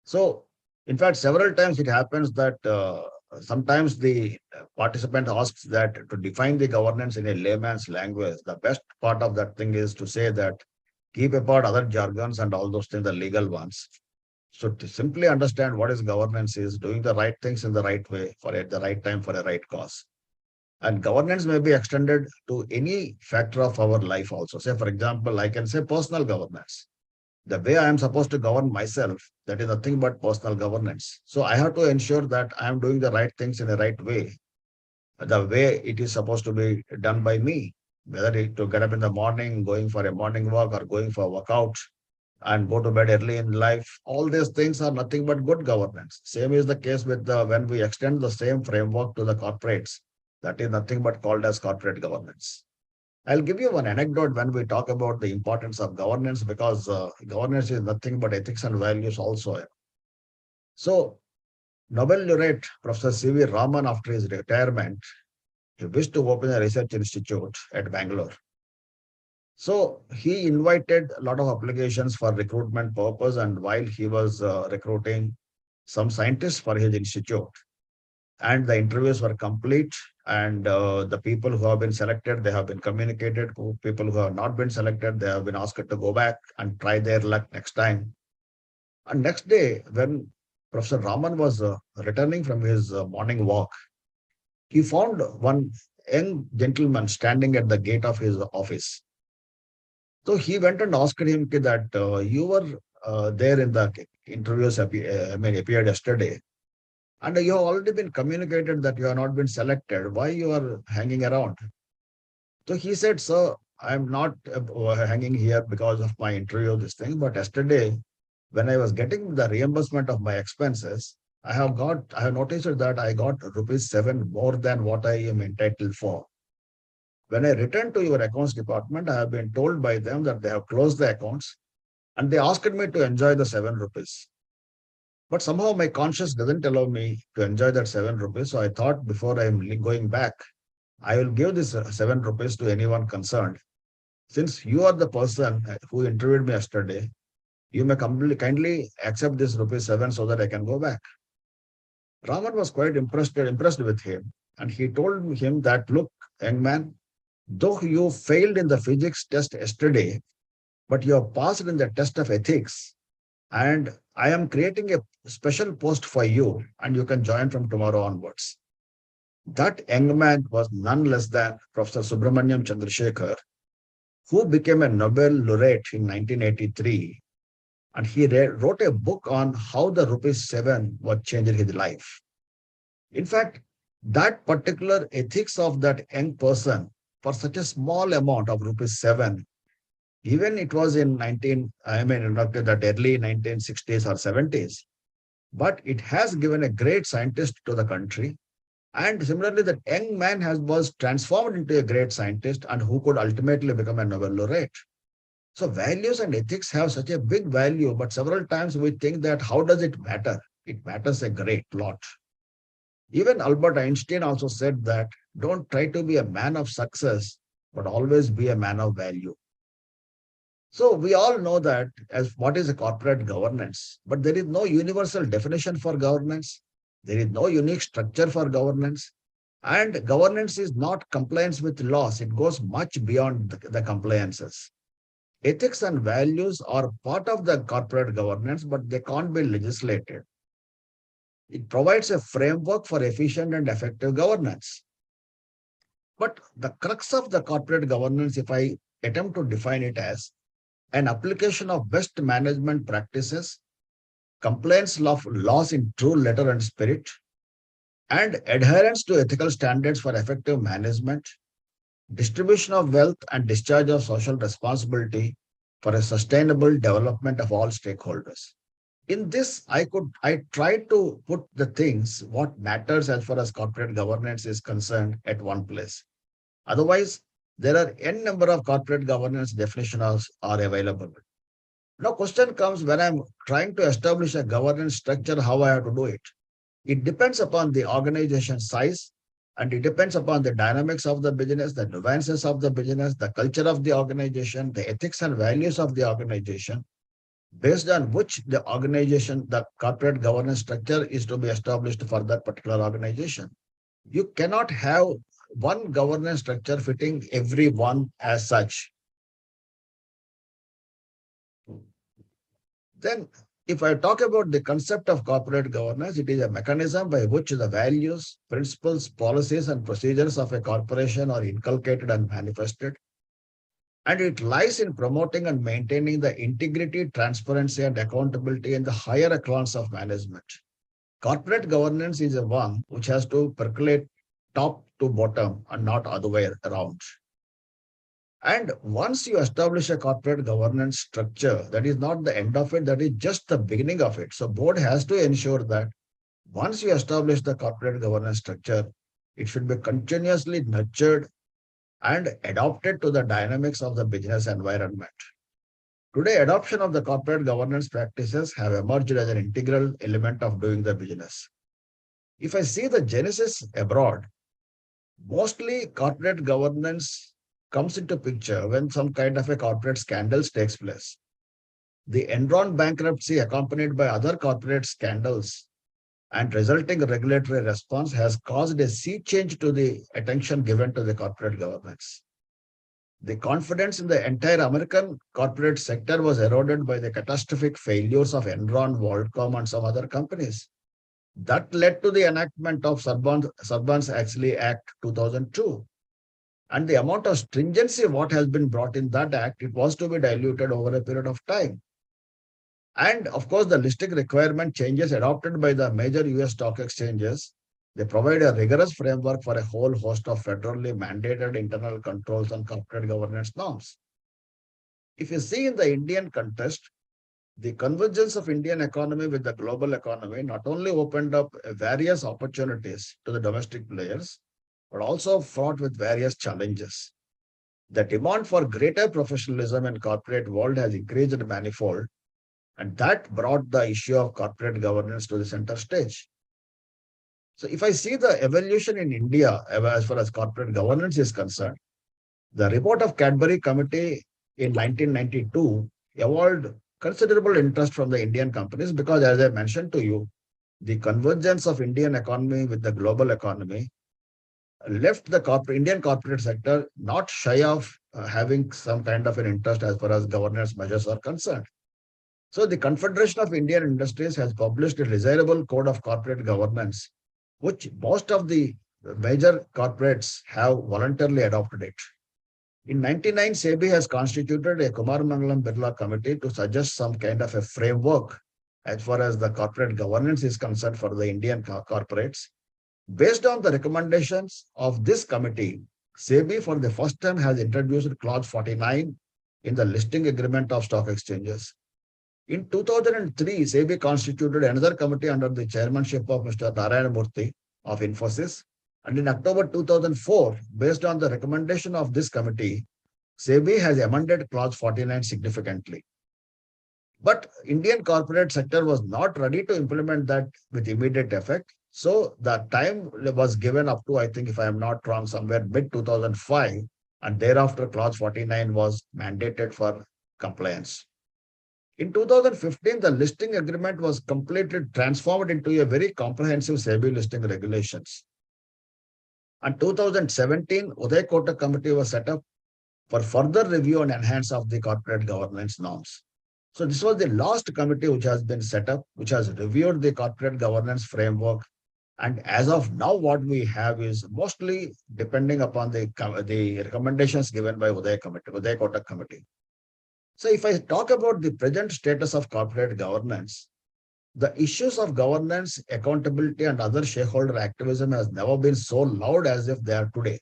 So, in fact, several times it happens that sometimes the participant asks that to define the governance in a layman's language. The best part of that thing is to say that keep apart other jargons and all those things, the legal ones. So to simply understand what is governance is doing the right things in the right way at the right time for a right cause. And governance may be extended to any factor of our life also. Say, for example, I can say personal governance. The way I am supposed to govern myself, that is nothing but personal governance. So I have to ensure that I am doing the right things in the right way, the way it is supposed to be done by me, whether it to get up in the morning, going for a morning walk or going for a workout and go to bed early in life. All these things are nothing but good governance. Same is the case with when we extend the same framework to the corporates. That is nothing but called as corporate governance. I'll give you one anecdote when we talk about the importance of governance, because governance is nothing but ethics and values also. So, Nobel laureate Professor C.V. Raman, after his retirement, he wished to open a research institute at Bangalore. So, he invited a lot of applications for recruitment purpose, and while he was recruiting some scientists for his institute, and the interviews were complete, and the people who have been selected, they have been communicated. People who have not been selected, they have been asked to go back and try their luck next time. And next day, when Professor Raman was returning from his morning walk, he found one young gentleman standing at the gate of his office. So he went and asked him that you were there in the interviews, appeared yesterday, and you have already been communicated that you have not been selected. Why you are hanging around? So he said, sir, I'm not hanging here because of my interview, this thing, but yesterday when I was getting the reimbursement of my expenses, I have noticed that I got ₹7 more than what I am entitled for. When I returned to your accounts department, I have been told by them that they have closed the accounts and they asked me to enjoy the ₹7. But somehow my conscience doesn't allow me to enjoy that ₹7. So I thought before I am going back, I will give this ₹7 to anyone concerned. Since you are the person who interviewed me yesterday, you may kindly accept this ₹7 so that I can go back. Raman was quite impressed with him, and he told him that, look, young man, though you failed in the physics test yesterday, but you have passed in the test of ethics, and I am creating a special post for you, and you can join from tomorrow onwards. That young man was none less than Professor Subramaniam Chandrasekhar, who became a Nobel laureate in 1983. And he wrote a book on how the ₹7 was changing his life. In fact, that particular ethics of that young person for such a small amount of ₹7, even it was in that early 1960s or 70s, but it has given a great scientist to the country. And similarly, that young man was transformed into a great scientist and who could ultimately become a Nobel laureate. So values and ethics have such a big value, but several times we think that how does it matter? It matters a great lot. Even Albert Einstein also said that don't try to be a man of success, but always be a man of value. So we all know that as what is a corporate governance, but there is no universal definition for governance. There is no unique structure for governance. And governance is not compliance with laws. It goes much beyond the compliances. Ethics and values are part of the corporate governance, but they can't be legislated. It provides a framework for efficient and effective governance. But the crux of the corporate governance, if I attempt to define it as an application of best management practices, compliance of laws in true letter and spirit, and adherence to ethical standards for effective management, distribution of wealth and discharge of social responsibility for a sustainable development of all stakeholders. In this, I tried to put the things, what matters as far as corporate governance is concerned at one place. Otherwise, there are n number of corporate governance definitions are available. Now, question comes when I'm trying to establish a governance structure, how I have to do it. It depends upon the organization size, and it depends upon the dynamics of the business, the nuances of the business, the culture of the organization, the ethics and values of the organization, based on which the organization, the corporate governance structure is to be established for that particular organization. You cannot have one governance structure fitting everyone as such. Then, if I talk about the concept of corporate governance, it is a mechanism by which the values, principles, policies, and procedures of a corporation are inculcated and manifested. And it lies in promoting and maintaining the integrity, transparency, and accountability in the higher echelons of management. Corporate governance is a one which has to percolate top to bottom and not other way around. And once you establish a corporate governance structure, that is not the end of it, that is just the beginning of it. So board has to ensure that once you establish the corporate governance structure, it should be continuously nurtured and adapted to the dynamics of the business environment. Today, adoption of the corporate governance practices have emerged as an integral element of doing the business. If I see the genesis abroad, mostly corporate governance comes into picture when some kind of a corporate scandal takes place. The Enron bankruptcy accompanied by other corporate scandals and resulting regulatory response has caused a sea change to the attention given to the corporate governance. The confidence in the entire American corporate sector was eroded by the catastrophic failures of Enron, WorldCom, and some other companies. That led to the enactment of Sarbanes-Oxley Act 2002. And the amount of stringency what has been brought in that act, it was to be diluted over a period of time. And of course, the listing requirement changes adopted by the major US stock exchanges. They provide a rigorous framework for a whole host of federally mandated internal controls and corporate governance norms. If you see in the Indian context, the convergence of Indian economy with the global economy not only opened up various opportunities to the domestic players, but also fraught with various challenges. The demand for greater professionalism in corporate world has increased manifold, and that brought the issue of corporate governance to the center stage. So if I see the evolution in India as far as corporate governance is concerned, the report of Cadbury Committee in 1992 evolved considerable interest from the Indian companies because, as I mentioned to you, the convergence of Indian economy with the global economy left the Indian corporate sector not shy of having some kind of an interest as far as governance measures are concerned. So the Confederation of Indian Industries has published a desirable code of corporate governance, which most of the major corporates have voluntarily adopted it. In 99, SEBI has constituted a Kumar Mangalam Birla committee to suggest some kind of a framework as far as the corporate governance is concerned for the Indian corporates. Based on the recommendations of this committee, SEBI for the first time has introduced clause 49 in the listing agreement of stock exchanges. In 2003, SEBI constituted another committee under the chairmanship of Mr. Narayana Murthy of Infosys. And in October 2004, based on the recommendation of this committee, SEBI has amended clause 49 significantly. But Indian corporate sector was not ready to implement that with immediate effect. So the time was given up to, I think, if I am not wrong, somewhere mid-2005. And thereafter, clause 49 was mandated for compliance. In 2015, the listing agreement was completely transformed into a very comprehensive SEBI listing regulations. In 2017, Uday Kotak Committee was set up for further review and enhance of the corporate governance norms. So this was the last committee which has been set up, which has reviewed the corporate governance framework. And as of now, what we have is mostly depending upon the recommendations given by Uday Kotak Committee. So if I talk about the present status of corporate governance, the issues of governance, accountability, and other shareholder activism has never been so loud as if they are today.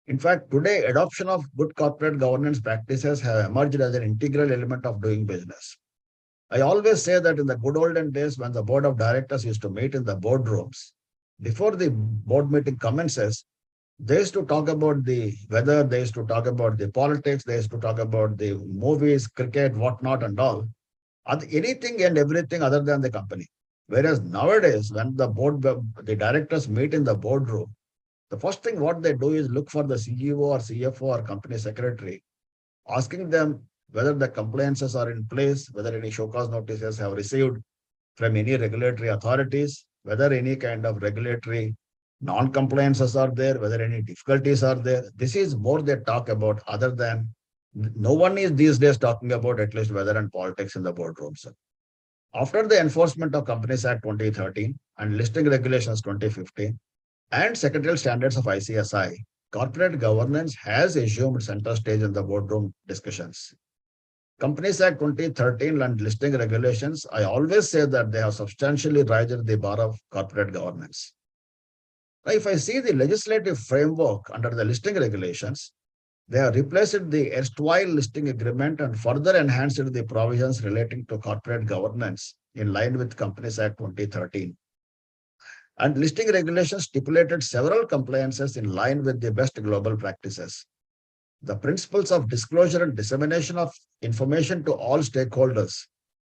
In fact, today, adoption of good corporate governance practices have emerged as an integral element of doing business. I always say that in the good olden days, when the board of directors used to meet in the boardrooms, before the board meeting commences, they used to talk about the weather, they used to talk about the politics, they used to talk about the movies, cricket, whatnot, and all. Anything and everything other than the company. Whereas nowadays, when the directors meet in the boardroom, the first thing what they do is look for the CEO or CFO or company secretary, asking them whether the compliances are in place, whether any show cause notices have received from any regulatory authorities, whether any kind of regulatory non-compliances are there, whether any difficulties are there. This is more they talk about, other than no one is these days talking about at least weather and politics in the boardrooms. After the enforcement of Companies Act 2013 and Listing Regulations 2015 and Secretarial Standards of ICSI, corporate governance has assumed center stage in the boardroom discussions. Companies Act 2013 and Listing Regulations, I always say that they have substantially raised the bar of corporate governance. Now, if I see the legislative framework under the listing regulations, they have replaced the erstwhile listing agreement and further enhanced the provisions relating to corporate governance in line with Companies Act 2013. And listing regulations stipulated several compliances in line with the best global practices. The principles of disclosure and dissemination of information to all stakeholders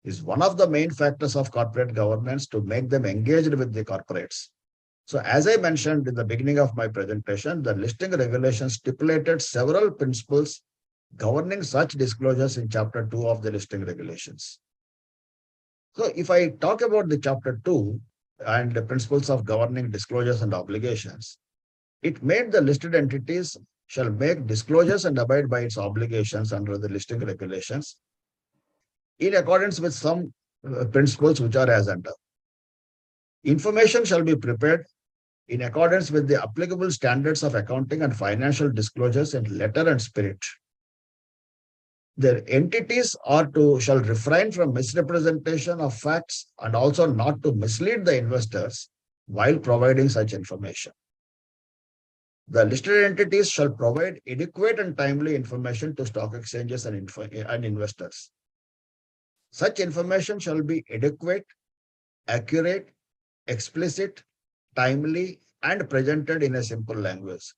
is one of the main factors of corporate governance to make them engaged with the corporates. So as I mentioned in the beginning of my presentation, the listing regulations stipulated several principles governing such disclosures in Chapter 2 of the listing regulations. So if I talk about the Chapter 2 and the principles of governing disclosures and obligations, it made the listed entities shall make disclosures and abide by its obligations under the listing regulations in accordance with some principles which are as under. Information shall be prepared in accordance with the applicable standards of accounting and financial disclosures in letter and spirit. Their entities shall refrain from misrepresentation of facts and also not to mislead the investors while providing such information. The listed entities shall provide adequate and timely information to stock exchanges and investors. Such information shall be adequate, accurate, explicit, timely, and presented in a simple language.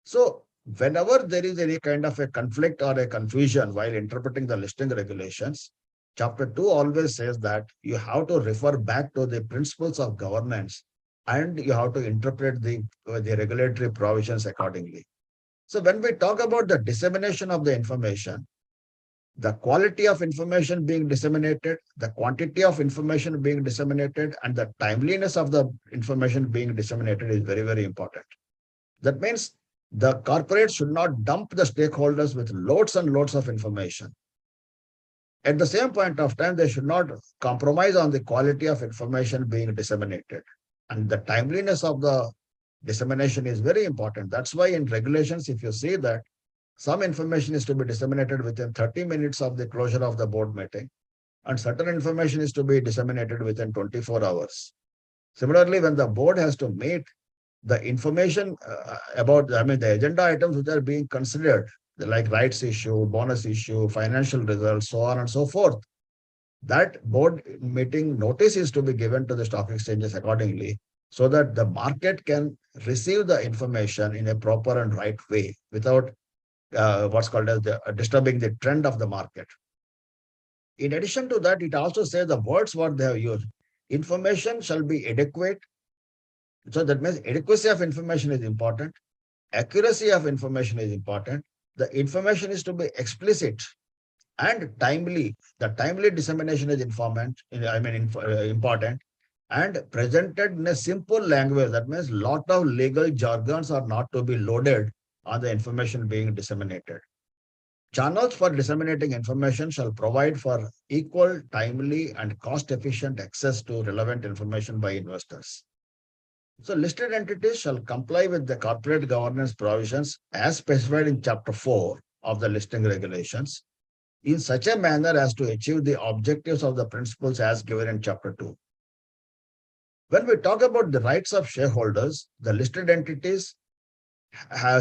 So, whenever there is any kind of a conflict or a confusion while interpreting the listing regulations, Chapter 2 always says that you have to refer back to the principles of governance and you have to interpret the regulatory provisions accordingly. So when we talk about the dissemination of the information, the quality of information being disseminated, the quantity of information being disseminated, and the timeliness of the information being disseminated is very, very important. That means the corporate should not dump the stakeholders with loads and loads of information. At the same point of time, they should not compromise on the quality of information being disseminated. And the timeliness of the dissemination is very important. That's why in regulations, if you see that some information is to be disseminated within 30 minutes of the closure of the board meeting, and certain information is to be disseminated within 24 hours. Similarly, when the board has to meet, the information about, the agenda items which are being considered, like rights issue, bonus issue, financial results, so on and so forth, that board meeting notice is to be given to the stock exchanges accordingly, so that the market can receive the information in a proper and right way without what's called as disturbing the trend of the market. In addition to that, it also says the words what they have used. Information shall be adequate. So that means adequacy of information is important. Accuracy of information is important. The information is to be explicit and timely. The timely dissemination is important and presented in a simple language. That means a lot of legal jargons are not to be loaded on the information being disseminated. Channels for disseminating information shall provide for equal, timely, and cost-efficient access to relevant information by investors. So listed entities shall comply with the corporate governance provisions as specified in Chapter 4 of the listing regulations in such a manner as to achieve the objectives of the principles as given in Chapter 2. When we talk about the rights of shareholders, the listed entities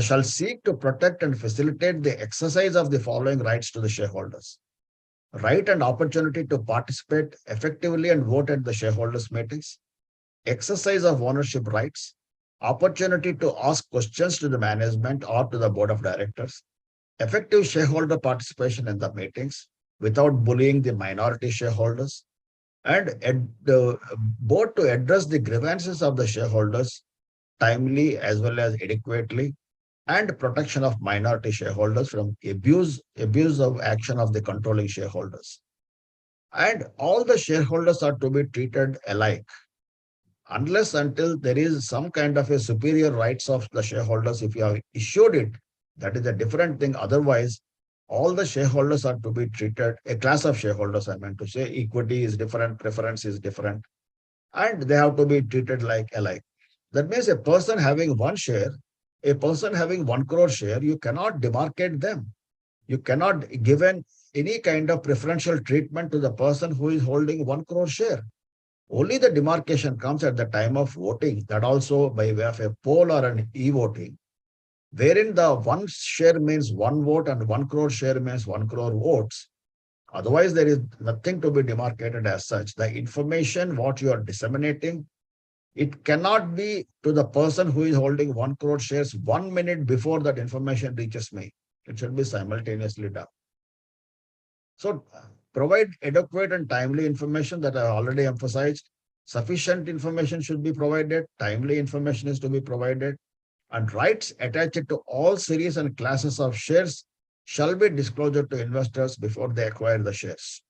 shall seek to protect and facilitate the exercise of the following rights to the shareholders. Right and opportunity to participate effectively and vote at the shareholders' meetings, exercise of ownership rights, opportunity to ask questions to the management or to the board of directors, effective shareholder participation in the meetings without bullying the minority shareholders, and board to address the grievances of the shareholders timely as well as adequately, and protection of minority shareholders from abuse of action of the controlling shareholders. And all the shareholders are to be treated alike, unless until there is some kind of a superior rights of the shareholders. If you have issued it, that is a different thing. Otherwise, all the shareholders are to be treated, a class of shareholders, I meant to say, equity is different, preference is different, and they have to be treated like alike. That means a person having one share, a person having 1 crore share, you cannot demarcate them. You cannot give any kind of preferential treatment to the person who is holding 1 crore share. Only the demarcation comes at the time of voting, that also by way of a poll or an e-voting, wherein the 1 share means 1 vote and 1 crore share means 1 crore votes. Otherwise, there is nothing to be demarcated as such. The information, what you are disseminating, it cannot be to the person who is holding 1 crore shares 1 minute before that information reaches me. It should be simultaneously done. So provide adequate and timely information that I already emphasized. Sufficient information should be provided. Timely information is to be provided. And rights attached to all series and classes of shares shall be disclosed to investors before they acquire the shares.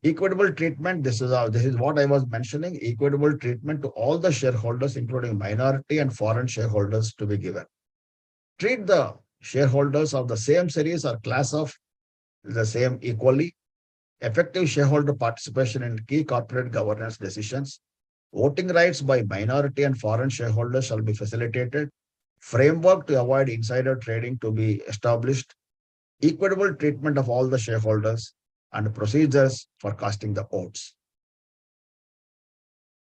Equitable treatment, this is what I was mentioning, equitable treatment to all the shareholders, including minority and foreign shareholders, to be given. Treat the shareholders of the same series or class of the same equally. Effective shareholder participation in key corporate governance decisions. Voting rights by minority and foreign shareholders shall be facilitated. Framework to avoid insider trading to be established. Equitable treatment of all the shareholders and procedures for casting the votes.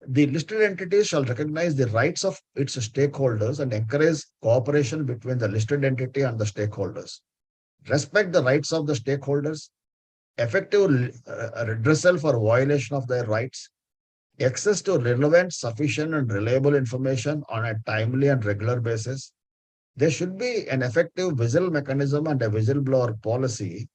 The listed entities shall recognize the rights of its stakeholders and encourage cooperation between the listed entity and the stakeholders. Respect the rights of the stakeholders, effective redressal for violation of their rights, access to relevant, sufficient, and reliable information on a timely and regular basis. There should be an effective whistle mechanism and a whistleblower policy.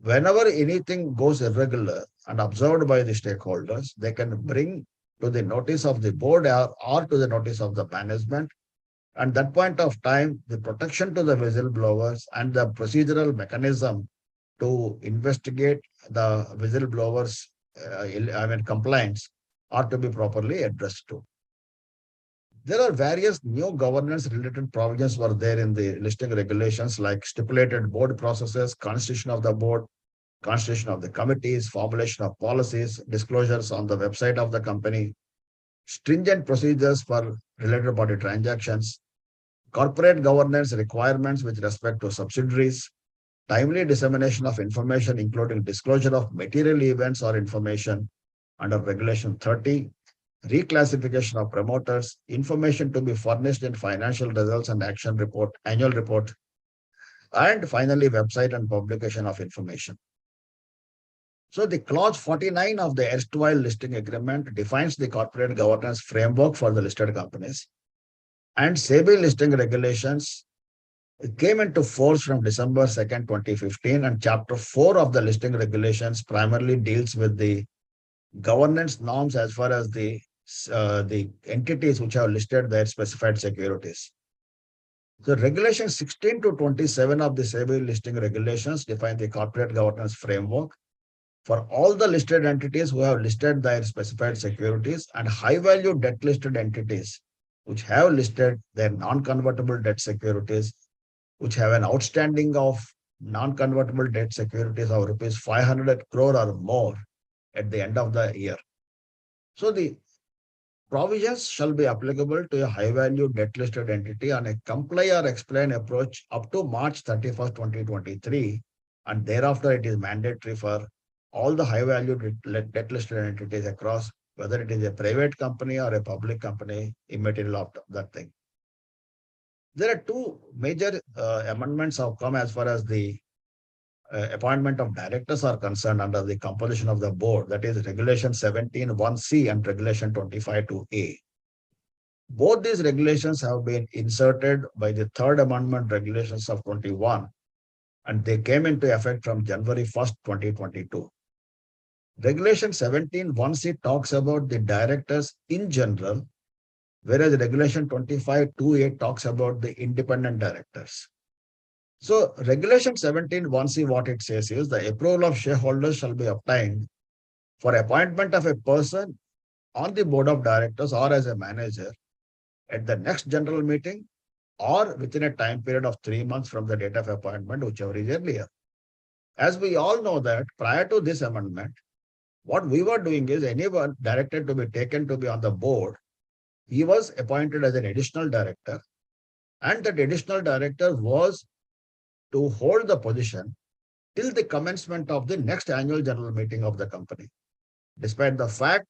Whenever anything goes irregular and observed by the stakeholders, they can bring to the notice of the board or to the notice of the management. At that point of time, the protection to the whistleblowers and the procedural mechanism to investigate the whistleblowers, complaints are to be properly addressed to. There are various new governance related provisions were there in the listing regulations like stipulated board processes, constitution of the board, constitution of the committees, formulation of policies, disclosures on the website of the company, stringent procedures for related party transactions, corporate governance requirements with respect to subsidiaries, timely dissemination of information, including disclosure of material events or information under Regulation 30, reclassification of promoters, information to be furnished in financial results and action report, annual report, and finally, website and publication of information. So the clause 49 of the erstwhile listing agreement defines the corporate governance framework for the listed companies. And SEBI listing regulations came into force from December 2nd, 2015, and Chapter 4 of the listing regulations primarily deals with the governance norms as far as the entities which have listed their specified securities. So Regulation 16 to 27 of the SEBI listing regulations define the corporate governance framework for all the listed entities who have listed their specified securities and high-value debt-listed entities which have listed their non-convertible debt securities, which have an outstanding of non-convertible debt securities of rupees 500 crore or more at the end of the year. So the provisions shall be applicable to a high-value debt-listed entity on a comply or explain approach up to March 31st, 2023, and thereafter it is mandatory for all the high-value debt-listed entities across, whether it is a private company or a public company, immaterial of that thing. There are two major amendments have come as far as the appointment of directors are concerned under the composition of the board, that is Regulation 17(1)(c) and Regulation 25(2)(a). Both these regulations have been inserted by the Third Amendment Regulations of 21, and they came into effect from January 1st, 2022. Regulation 17(1)(c) talks about the directors in general, whereas Regulation 25(2)(a) talks about the independent directors. So Regulation 17(1)(c), what it says is the approval of shareholders shall be obtained for appointment of a person on the board of directors or as a manager at the next general meeting or within a time period of 3 months from the date of appointment, whichever is earlier. As we all know that prior to this amendment, what we were doing is anyone directed to be taken to be on the board, he was appointed as an additional director, and that additional director was to hold the position till the commencement of the next annual general meeting of the company. Despite the fact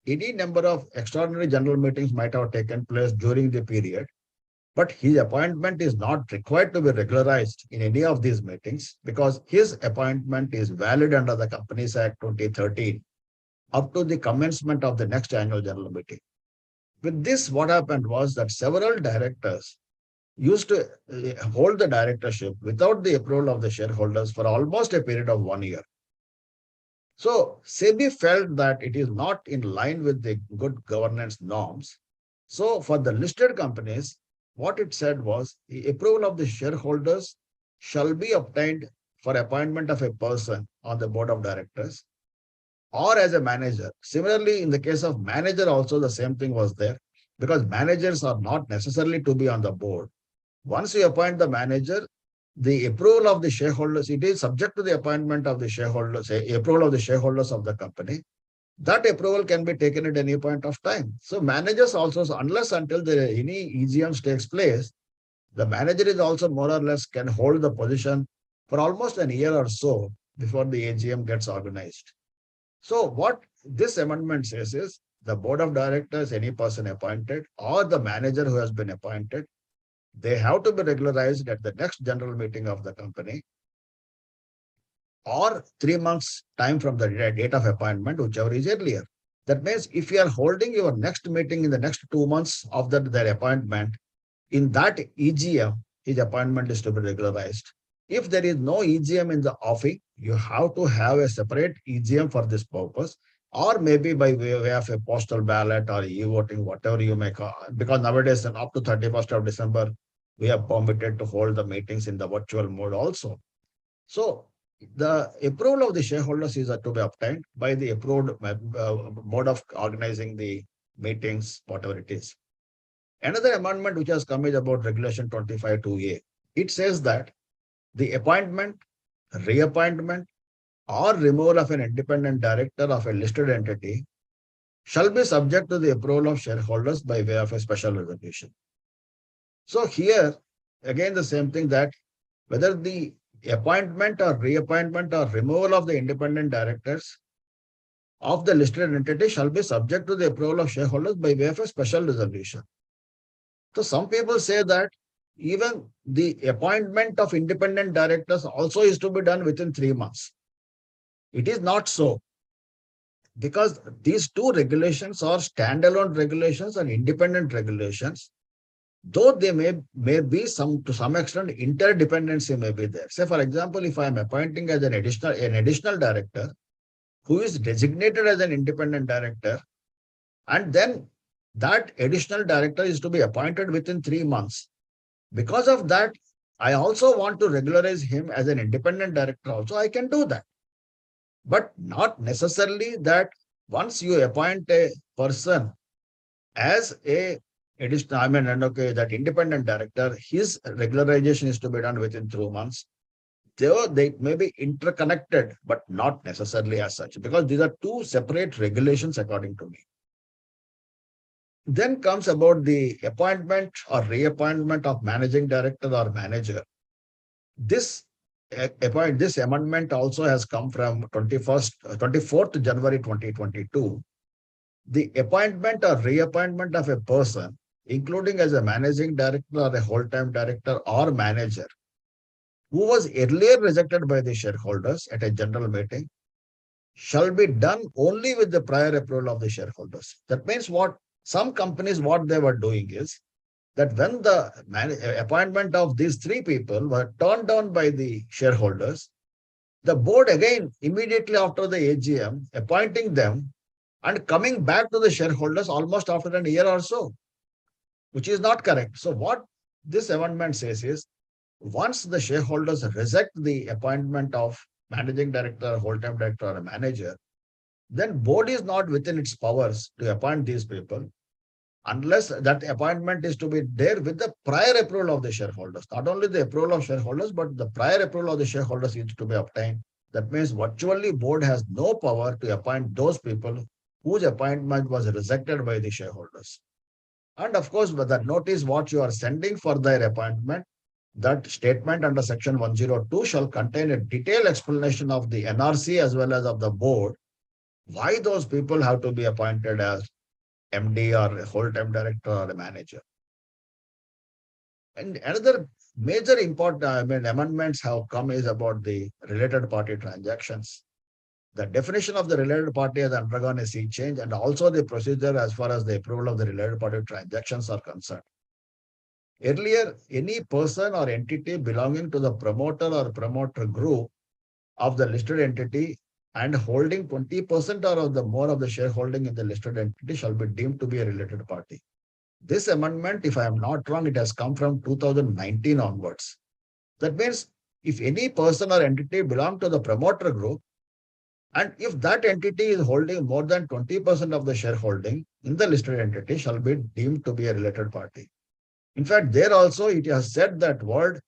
any number of extraordinary general meetings might have taken place during the period, but his appointment is not required to be regularized in any of these meetings because his appointment is valid under the Companies Act 2013 up to the commencement of the next annual general meeting. With this, what happened was that several directors used to hold the directorship without the approval of the shareholders for almost a period of 1 year. So SEBI felt that it is not in line with the good governance norms. So for the listed companies, what it said was the approval of the shareholders shall be obtained for appointment of a person on the board of directors or as a manager. Similarly, in the case of manager also the same thing was there because managers are not necessarily to be on the board. Once you appoint the manager, the approval of the shareholders, it is subject to the appointment of the shareholders, approval of the shareholders of the company. that approval can be taken at any point of time. So managers also, unless until any EGMs takes place, the manager is also more or less can hold the position for almost an year or so before the AGM gets organized. So what this amendment says is the board of directors, any person appointed or the manager who has been appointed, they have to be regularized at the next general meeting of the company or 3 months time from the date of appointment, whichever is earlier. That means if you are holding your next meeting in the next 2 months of their appointment, in that EGM, his appointment is to be regularized. If there is no EGM in the offing, you have to have a separate EGM for this purpose, or maybe by way of a postal ballot or e-voting, whatever you may call, because nowadays up to 31st of December, we are permitted to hold the meetings in the virtual mode also. So the approval of the shareholders is to be obtained by the approved mode of organizing the meetings, whatever it is. Another amendment which has come is about Regulation 25(2)(a). It says that the appointment, reappointment, or removal of an independent director of a listed entity shall be subject to the approval of shareholders by way of a special resolution. So here, again, the same thing, that whether the appointment or reappointment or removal of the independent directors of the listed entity shall be subject to the approval of shareholders by way of a special resolution. So some people say that even the appointment of independent directors also is to be done within 3 months. It is not so, because these two regulations are standalone regulations and independent regulations, though they may be to some extent interdependency may be there. Say, for example, if I am appointing as an additional director who is designated as an independent director, and then that additional director is to be appointed within 3 months. Because of that, I also want to regularize him as an independent director also, I can do that. But not necessarily that once you appoint a person as a additional, that independent director, his regularization is to be done within 3 months. They may be interconnected, but not necessarily as such, because these are two separate regulations according to me. Then comes about the appointment or reappointment of managing director or manager. This amendment also has come from 24th January 2022. The appointment or reappointment of a person, including as a managing director or a whole-time director or manager, who was earlier rejected by the shareholders at a general meeting, shall be done only with the prior approval of the shareholders. That means what some companies, what they were doing is that when the appointment of these 3 people were turned down by the shareholders, the board again, immediately after the AGM, appointing them and coming back to the shareholders almost after a year or so, which is not correct. So what this amendment says is, once the shareholders reject the appointment of managing director, whole-time director, or a manager, then board is not within its powers to appoint these people unless that appointment is to be there with the prior approval of the shareholders. Not only the approval of shareholders, but the prior approval of the shareholders is to be obtained. That means virtually board has no power to appoint those people whose appointment was rejected by the shareholders. And of course, with that notice what you are sending for their appointment, that statement under section 102 shall contain a detailed explanation of the NRC as well as of the board, why those people have to be appointed as MD or a whole-time director or a manager. And another major important amendments have come is about the related party transactions. The definition of the related party has undergone a sea change, and also the procedure as far as the approval of the related party transactions are concerned. Earlier, any person or entity belonging to the promoter or promoter group of the listed entity and holding 20% or of the more of the shareholding in the listed entity shall be deemed to be a related party. This amendment, if I am not wrong, it has come from 2019 onwards. That means if any person or entity belong to the promoter group, and if that entity is holding more than 20% of the shareholding in the listed entity, shall be deemed to be a related party. In fact, there also it has said that word,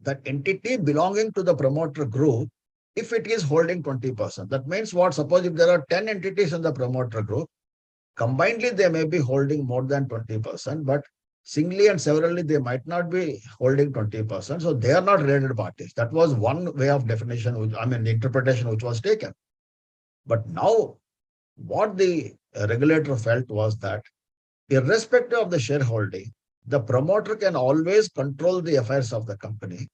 that entity belonging to the promoter group if it is holding 20%. That means what? Suppose if there are 10 entities in the promoter group, combinedly they may be holding more than 20%, but singly and severally they might not be holding 20%. So they are not related parties. That was one way of definition, the interpretation which was taken. But now what the regulator felt was that irrespective of the shareholding, the promoter can always control the affairs of the company.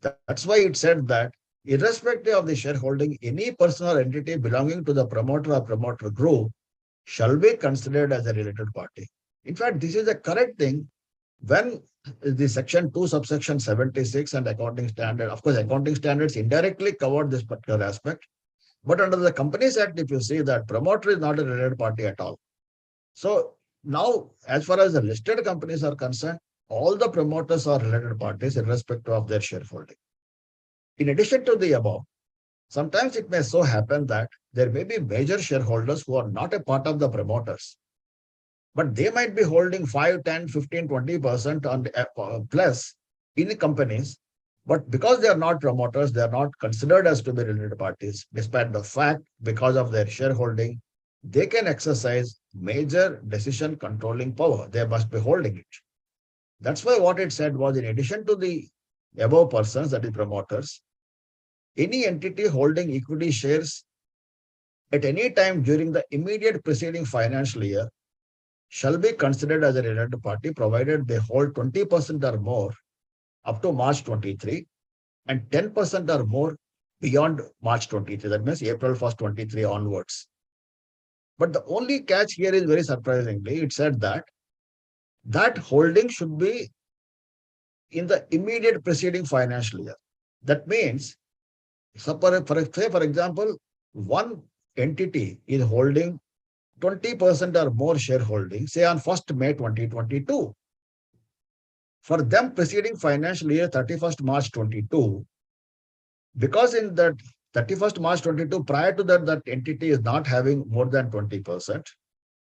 That's why it said that irrespective of the shareholding, any person or entity belonging to the promoter or promoter group shall be considered as a related party. In fact, this is a correct thing when the section 2 subsection 76 and accounting standard, of course, accounting standards indirectly covered this particular aspect. But under the Companies Act, if you see that promoter is not a related party at all. So now, as far as the listed companies are concerned, all the promoters are related parties irrespective of their shareholding. In addition to the above, sometimes it may so happen that there may be major shareholders who are not a part of the promoters, but they might be holding 5, 10, 15, 20% on plus in the companies. But because they are not promoters, they are not considered as to be related parties, despite the fact because of their shareholding, they can exercise major decision controlling power. They must be holding it. That's why what it said was, in addition to the above persons, that is promoters, any entity holding equity shares at any time during the immediate preceding financial year shall be considered as a related party, provided they hold 20% or more up to March 23 and 10% or more beyond March 23. That means April 1st, 23 onwards. But the only catch here is very surprisingly, it said that holding should be in the immediate preceding financial year. That means, for example, one entity is holding 20% or more shareholding, say on 1st May 2022. For them preceding financial year 31st March 22, because in that 31st March 22, prior to that, that entity is not having more than 20%,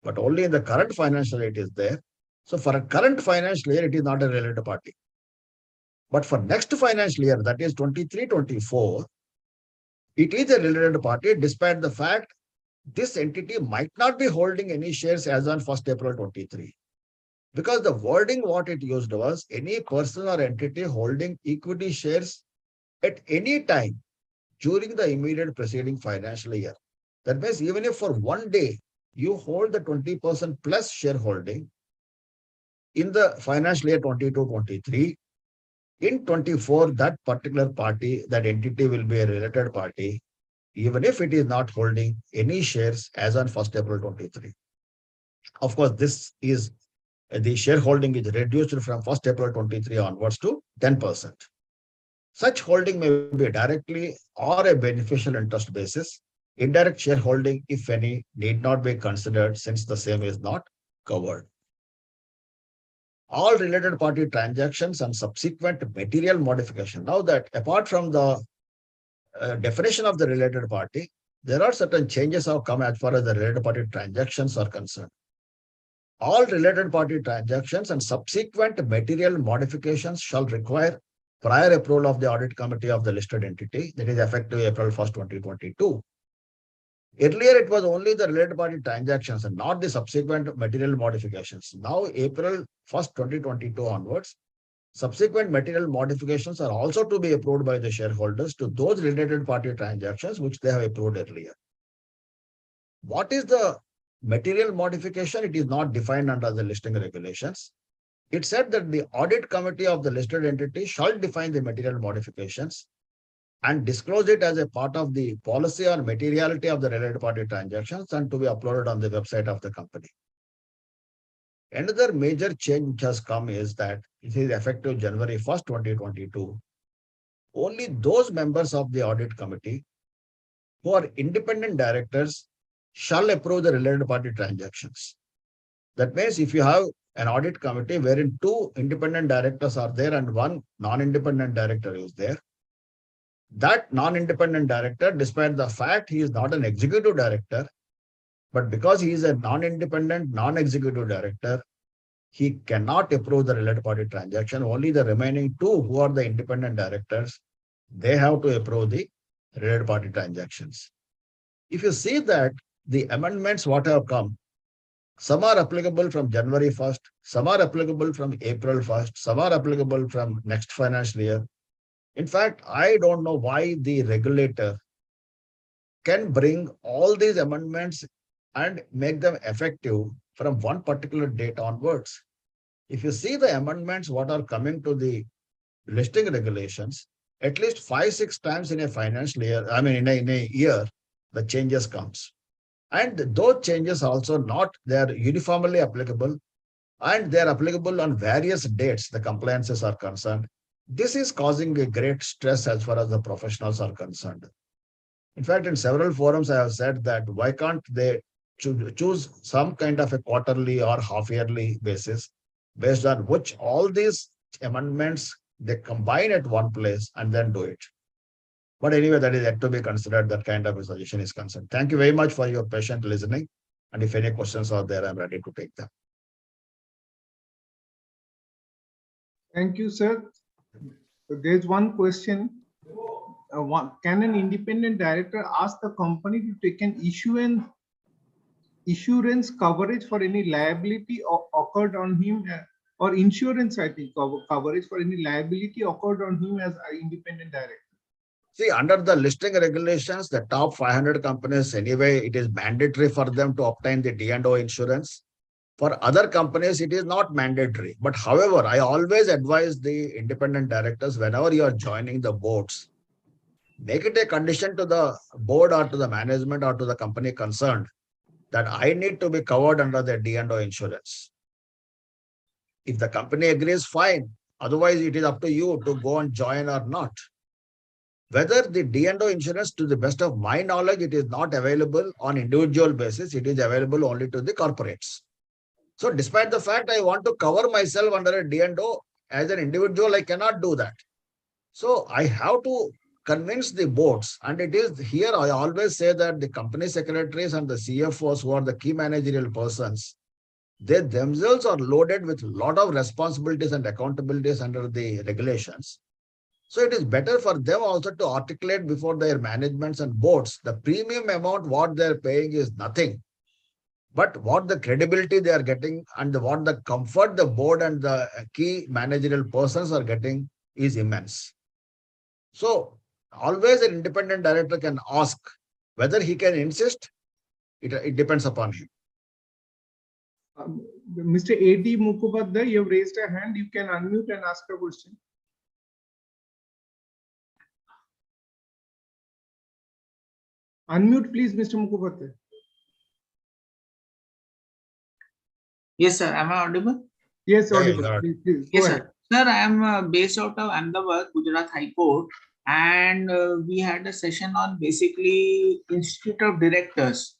but only in the current financial year it is there. So for a current financial year, it is not a related party. But for next financial year, that is 23-24, it is a related party, despite the fact this entity might not be holding any shares as on 1st April 23. Because the wording what it used was any person or entity holding equity shares at any time during the immediate preceding financial year. That means even if for one day you hold the 20% plus shareholding in the financial year 22-23, in 24, that particular party, that entity will be a related party, even if it is not holding any shares as on 1st April 23. Of course, this is the shareholding is reduced from 1st April 23 onwards to 10%. Such holding may be directly or a beneficial interest basis. Indirect shareholding, if any, need not be considered since the same is not covered. All related party transactions and subsequent material modification. Now that apart from the definition of the related party, there are certain changes have come as far as the related party transactions are concerned. All related party transactions and subsequent material modifications shall require prior approval of the audit committee of the listed entity, that is effective April 1st, 2022. Earlier, it was only the related party transactions and not the subsequent material modifications. Now, April 1st, 2022 onwards, subsequent material modifications are also to be approved by the shareholders to those related party transactions which they have approved earlier. What is the material modification? It is not defined under the listing regulations. It said that the audit committee of the listed entity shall define the material modifications and disclose it as a part of the policy on materiality of the related party transactions and to be uploaded on the website of the company. Another major change which has come is that it is effective January 1st, 2022. Only those members of the audit committee who are independent directors shall approve the related party transactions. That means if you have an audit committee wherein 2 independent directors are there and 1 non-independent director is there, that non-independent director, despite the fact he is not an executive director, but because he is a non-independent, non-executive director, he cannot approve the related party transaction. Only the remaining 2 who are the independent directors, they have to approve the related party transactions. If you see that the amendments what have come, some are applicable from January 1st, some are applicable from April 1st, some are applicable from next financial year. In fact, I don't know why the regulator can bring all these amendments and make them effective from one particular date onwards. If you see the amendments, what are coming to the listing regulations, at least 5-6 times in a financial year, I mean, in a year, the changes comes. And those changes also they are uniformly applicable, and they are applicable on various dates the compliances are concerned. This is causing a great stress as far as the professionals are concerned. In fact, in several forums, I have said that why can't they choose some kind of a quarterly or half-yearly basis based on which all these amendments they combine at one place and then do it. But anyway, that is yet to be considered. That kind of a suggestion is concerned. Thank you very much for your patient listening. And if any questions are there, I'm ready to take them. Thank you, sir. So there's one question. Can an independent director ask the company to take an issuance coverage for any liability occurred on him, or insurance, I think, coverage for any liability occurred on him as an independent director? See, under the listing regulations, the top 500 companies, anyway, it is mandatory for them to obtain the D&O insurance. For other companies, it is not mandatory. But however, I always advise the independent directors, whenever you are joining the boards, make it a condition to the board or to the management or to the company concerned that I need to be covered under the D&O insurance. If the company agrees, fine. Otherwise, it is up to you to go and join or not. Whether the D&O insurance, to the best of my knowledge, it is not available on individual basis. It is available only to the corporates. So despite the fact I want to cover myself under a D&O, as an individual, I cannot do that. So I have to convince the boards. And it is here, I always say that the company secretaries and the CFOs, who are the key managerial persons, they themselves are loaded with a lot of responsibilities and accountabilities under the regulations. So it is better for them also to articulate before their managements and boards the premium amount what they're paying is nothing, but what the credibility they are getting and what the comfort the board and the key managerial persons are getting is immense. So always an independent director can ask whether he can insist. It depends upon him. Mr. A.D. Mukhopadhyay, you have raised a hand. You can unmute and ask a question. Unmute, please, Mr. Mukhopadhyay. Yes, sir. Am I audible? Yes, Yeah, audible. yeah, Please, Yes, go sir. ahead. Sir, I am based out of Ahmedabad, Gujarat High Court, and we had a session on basically Institute of Directors.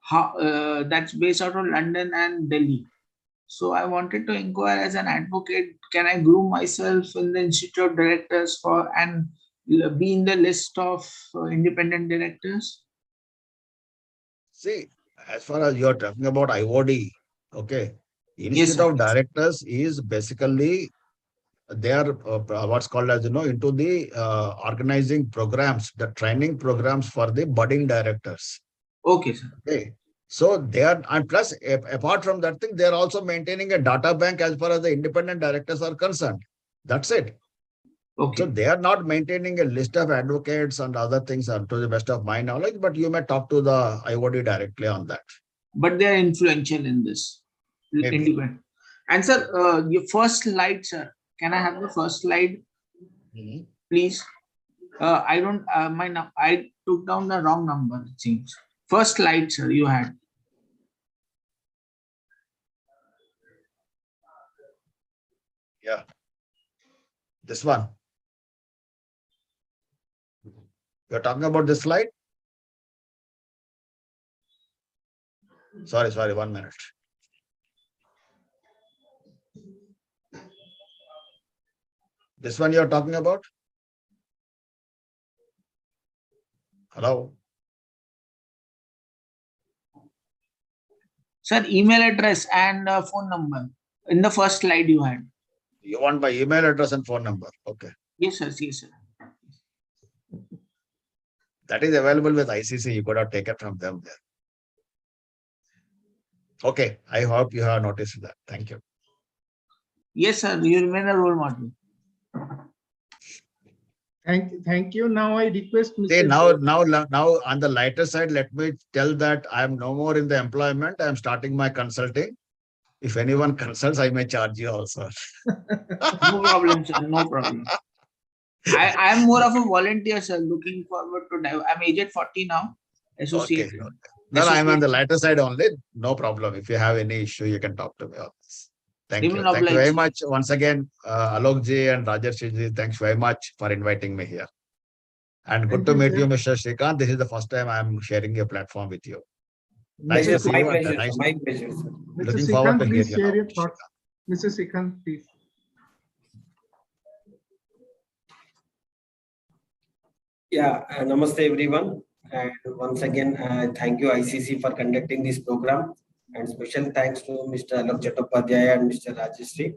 How that's based out of London and Delhi. So I wanted to inquire as an advocate, can I groom myself in the Institute of Directors for and be in the list of independent directors? See, as far as you're talking about IOD, okay, Yes, Institute sir. of Directors is basically they are what's called as into the organizing programs, the training programs for the budding directors. Okay, sir. Okay, so they are, and plus apart from that thing, they are also maintaining a data bank as far as the independent directors are concerned. That's it. Okay. So they are not maintaining a list of advocates and other things, to the best of my knowledge, but you may talk to the IOD directly on that. But they are influential in this. Maybe. Independent. And sir, your first slide, sir. Can I have the first slide, please? I don't. I took down the wrong number. It seems. First slide, sir. You had. Yeah. This one. You're talking about this slide? Sorry, 1 minute. This one you're talking about? Hello? Sir, email address and phone number in the first slide you had. You want my email address and phone number? Okay. Yes, sir. Yes, sir. That is available with ICC. You could have taken from them there. Okay, I hope you have noticed that. Thank you. Yes, sir. You remain a role model. Thank you. Now I request Mr. See, now on the lighter side, let me tell that I am no more in the employment. I am starting my consulting. If anyone consults, I may charge you also. No problem, sir. No problem. I am more of a volunteer, sir. Looking forward to dive. I'm aged 40 now. Associate. Okay. No, I'm on the lighter side only. No problem. If you have any issue, you can talk to me on this. Thank you. Remain Thank you very obliged. much. Once again, Alok ji and Rajarshi ji, thanks very much for inviting me here. And good to meet you, Mr. Srikanth. This is the first time I'm sharing a platform with you. Nice to see My you. pleasure, Nice. my pleasure, sir. Mr. Looking forward to Srikanth, hear please you share now, your Mr. thoughts. Mr. Srikanth, please. Yeah, namaste everyone. And once again, thank you ICC for conducting this program. And special thanks to Mr. Alok Chattopadhyay and Mr. Rajeshri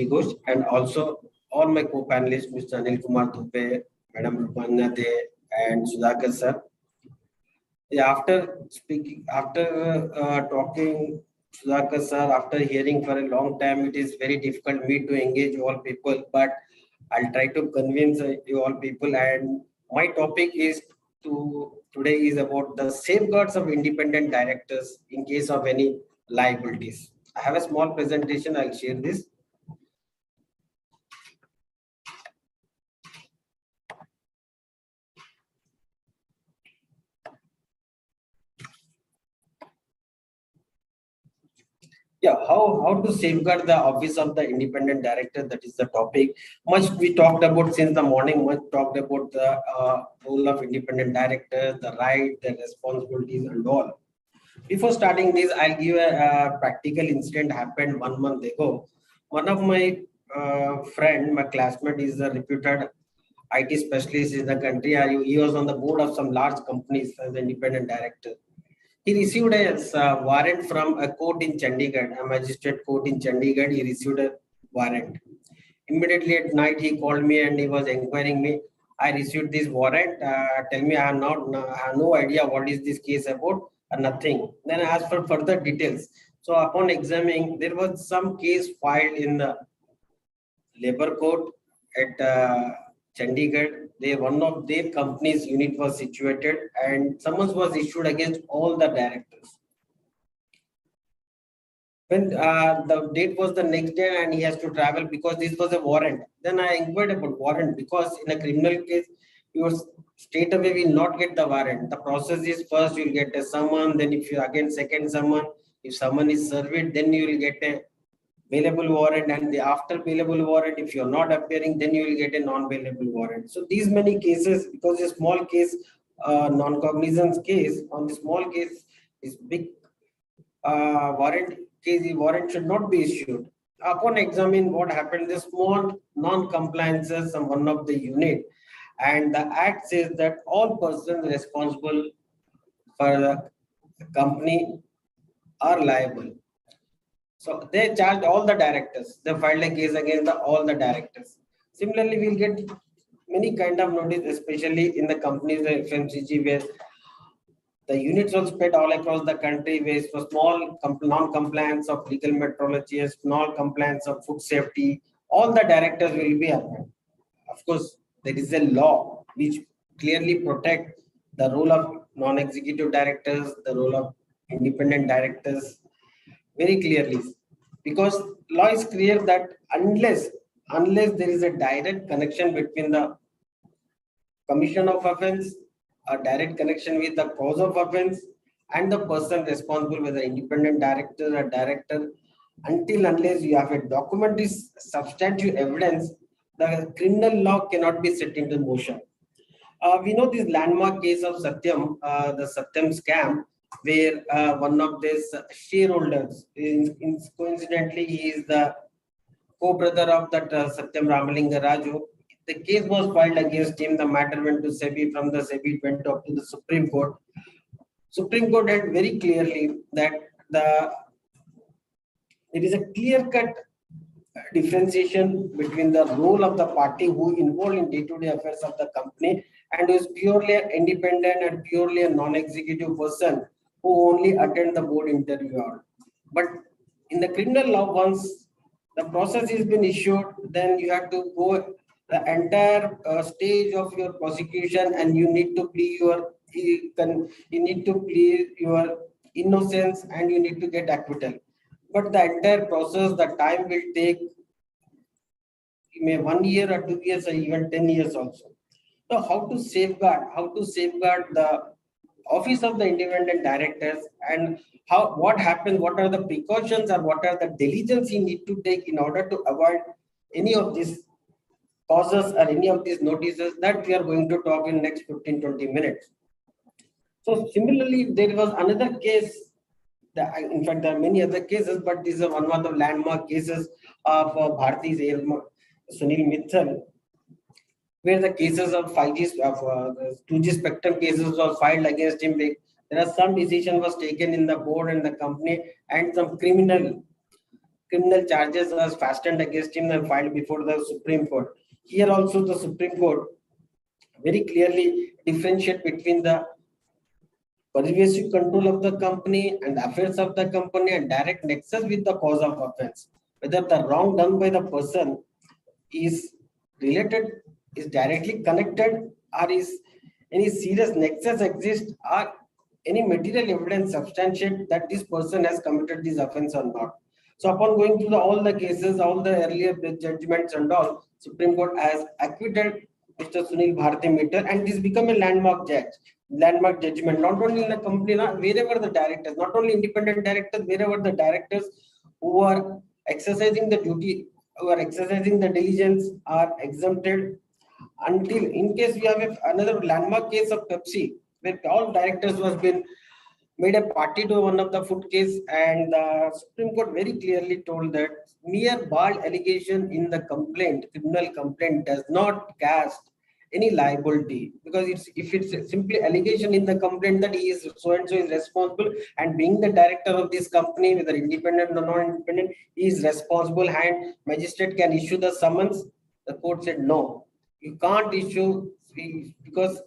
Ghosh, and also all my co-panelists, Mr. Anil Kumar Dhupe, Madam Rupanya De, and Sudhakar sir. Yeah, after talking Sudhakar sir, after hearing for a long time, it is very difficult me to engage all people, but I'll try to convince you all people. And my topic today is about the safeguards of independent directors in case of any liabilities. I have a small presentation. I'll share this. Yeah, how to safeguard the office of the independent director, that is the topic. Much we talked about since the morning, much talked about the role of independent directors, the right, the responsibilities and all. Before starting this, I'll give a practical incident happened 1 month ago. One of my friend, my classmate, is a reputed IT specialist in the country. He was on the board of some large companies as an independent director. He received a warrant from a court in Chandigarh, a magistrate court in Chandigarh. He received a warrant. Immediately at night, he called me and he was inquiring me. I received this warrant. Tell me, I have no idea what is this case about. Nothing. Then I asked for further details. So upon examining, there was some case filed in the labor court at Chandigarh. One of their company's unit was situated and summons was issued against all the directors. When the date was the next day and he has to travel because this was a warrant. Then I inquired about warrant because in a criminal case, you straight away will not get the warrant. The process is first you'll get a summon, then if you again second summon, if summon is served, then you will get a bailable warrant, and after bailable warrant, if you're not appearing, then you will get a non-bailable warrant. So these many cases, because a small case, non-cognizance case, on the small case is big warrant case, the warrant should not be issued. Upon examine what happened, the small non-compliances on one of the unit, and the act says that all persons responsible for the company are liable. So they charged all the directors. They filed a case against all the directors. Similarly, we'll get many kind of notice, especially in the companies, the FMCG, where the units are spread all across the country, where for small non-compliance of legal metrology, small compliance of food safety, all the directors will be appointed. Of course, there is a law which clearly protect the role of non-executive directors, the role of independent directors, very clearly, because law is clear that unless there is a direct connection between the commission of offense, a direct connection with the cause of offense, and the person responsible, whether independent director or director, unless you have a documentary substantive evidence, the criminal law cannot be set into motion. We know this landmark case of Satyam, the Satyam scam, where one of these shareholders, coincidentally, he is the co-brother of that Satyam Ramalinga Raju. The case was filed against him. The matter went to SEBI. From the SEBI, it went up to the Supreme Court. Supreme Court had very clearly that there is a clear-cut differentiation between the role of the party who involved in day-to-day affairs of the company and who is purely an independent and purely a non-executive person who only attend the board interview. But in the criminal law, once the process has been issued, then you have to go the entire stage of your prosecution, and you need to plead your innocence, and you need to get acquittal. But the entire process, the time will take may 1 year or 2 years or even 10 years also. So how to safeguard the office of the independent directors, and what happens, what are the precautions or what are the diligence you need to take in order to avoid any of these causes or any of these notices, that we are going to talk in next 15-20 minutes. So similarly, there was another case. In fact, there are many other cases, but this is one of the landmark cases of Bharti's Sunil Mittal, where the cases of 5G, 2G spectrum cases was filed against him. There are some decision was taken in the board and the company, and some criminal charges was fastened against him and filed before the Supreme Court. Here also the Supreme Court very clearly differentiate between the pervasive control of the company and the affairs of the company and direct nexus with the cause of offense. Whether the wrong done by the person is related, is directly connected, or is any serious nexus exists, or any material evidence substantiate that this person has committed this offense or not. So upon going through all the cases, all the earlier judgments and all, Supreme Court has acquitted Mr. Sunil Bharti Mittal, and this become a landmark judgment, not only in the company, wherever the directors, not only independent directors, wherever the directors who are exercising the duty, who are exercising the diligence are exempted, until in case we have another landmark case of Pepsi, where all directors was been made a party to one of the food case, and the Supreme Court very clearly told that mere bald allegation in the complaint, criminal complaint, does not cast any liability, because if it's simply allegation in the complaint that he is so and so is responsible, and being the director of this company, whether independent or non-independent, he is responsible, and magistrate can issue the summons. The court said no, you can't issue, because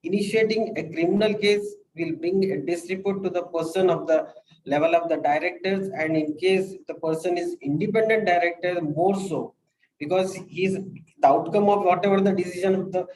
initiating a criminal case will bring a disrepute to the person of the level of the directors, and in case the person is independent director, more so, because he is the outcome of whatever the decision of the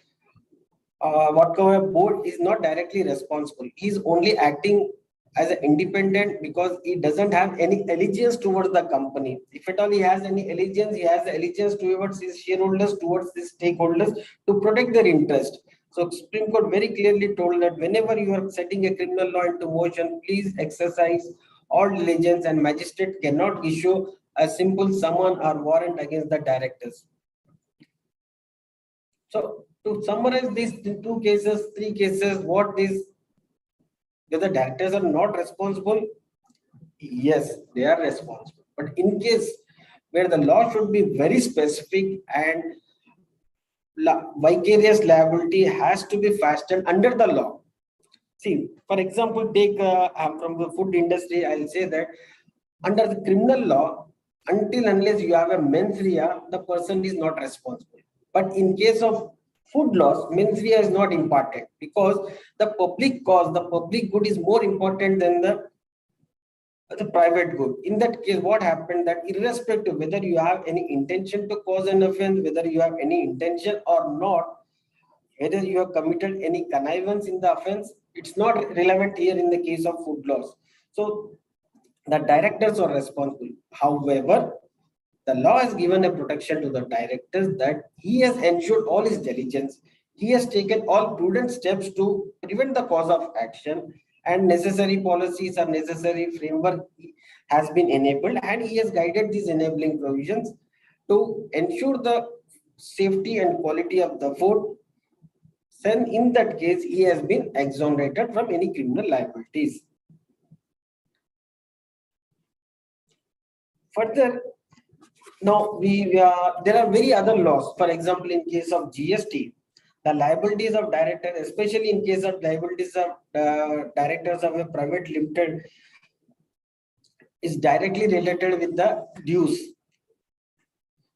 whatever board is not directly responsible. He is only acting as an independent because he doesn't have any allegiance towards the company. If at all he has any allegiance, he has allegiance towards his shareholders, towards his stakeholders, to protect their interest. So Supreme Court very clearly told that whenever you are setting a criminal law into motion, please exercise all diligence, and magistrate cannot issue a simple summon or warrant against the directors. So to summarize these three cases, whether directors are not responsible, yes, they are responsible. But in case where the law should be very specific and vicarious liability has to be fastened under the law. See, for example, take from the food industry, I'll say that under the criminal law, until unless you have a mens rea, the person is not responsible. But in case of food laws, mens rea is not important, because the public cause, the public good is more important than the private good. In that case, what happened, that irrespective whether you have any intention to cause an offense, whether you have any intention or not, whether you have committed any connivance in the offense, it's not relevant here in the case of food laws. So the directors are responsible. However, the law has given a protection to the directors that he has ensured all his diligence, he has taken all prudent steps to prevent the cause of action, and necessary policies or necessary framework has been enabled, and he has guided these enabling provisions to ensure the safety and quality of the food. Then in that case, he has been exonerated from any criminal liabilities. Further, now there are very other laws. For example, in case of GST, the liabilities of directors, especially in case of liabilities of directors of a private limited, is directly related with the dues.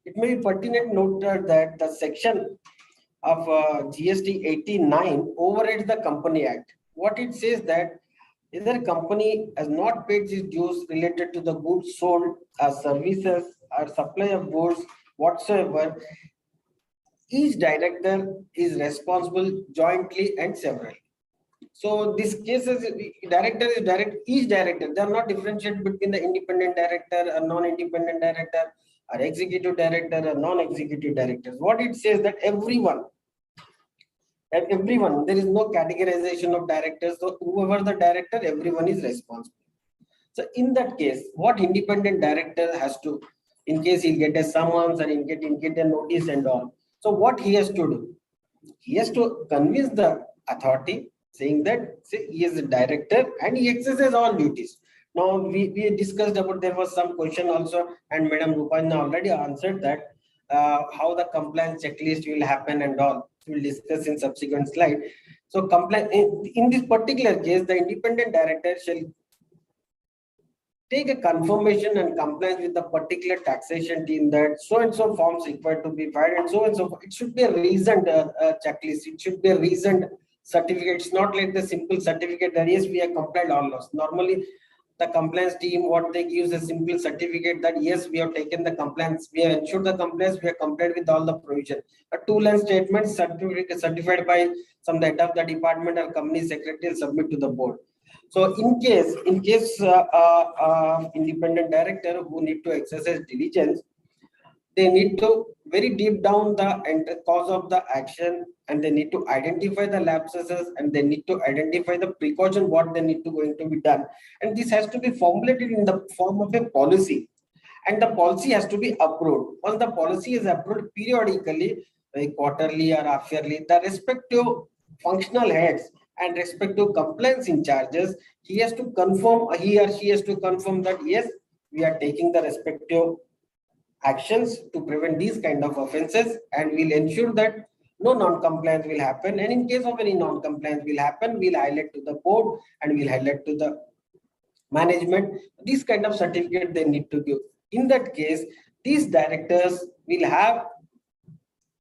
it may be pertinent noted that the section of GST 89 overrides the Company Act. What it says that either company has not paid its dues related to the goods sold as services or supply of goods whatsoever, each director is responsible jointly and severally. So this case is director is direct, each director, they are not differentiated between the independent director or non-independent director or executive director or non-executive directors. What it says that everyone, there is no categorization of directors. So whoever the director, everyone is responsible. So in that case, what independent director has to, in case he'll get a summons or he'll get a notice and all. So what he has to do? He has to convince the authority saying that he is a director and he exercises all duties. Now we discussed about, there was some question also, and Madam Rupanya already answered that how the compliance checklist will happen and all. We'll discuss in subsequent slide. So compliance in this particular case, the independent director shall take a confirmation and compliance with the particular taxation team that so and so forms required to be filed and so and so. It should be a reasoned checklist. It should be a reasoned certificate. It's not like the simple certificate that yes, we have complied all laws. Normally, the compliance team, what they give is a simple certificate that yes, we have taken the compliance, we have ensured the compliance, we have complied with all the provision. A two-line statement certified by some head of the department or company secretary will submit to the board. So in case independent director who need to exercise diligence, they need to very deep down the cause of the action, and they need to identify the lapses, and they need to identify the precaution what they need to going to be done. And this has to be formulated in the form of a policy, and the policy has to be approved. Once the policy is approved periodically, like quarterly or half yearly, the respective functional heads and respective compliance in charges, he or she has to confirm that yes, we are taking the respective actions to prevent these kind of offenses, and we'll ensure that no non-compliance will happen. And in case of any non-compliance will happen, we'll highlight to the board and we'll highlight to the management this kind of certificate they need to give. In that case, these directors will have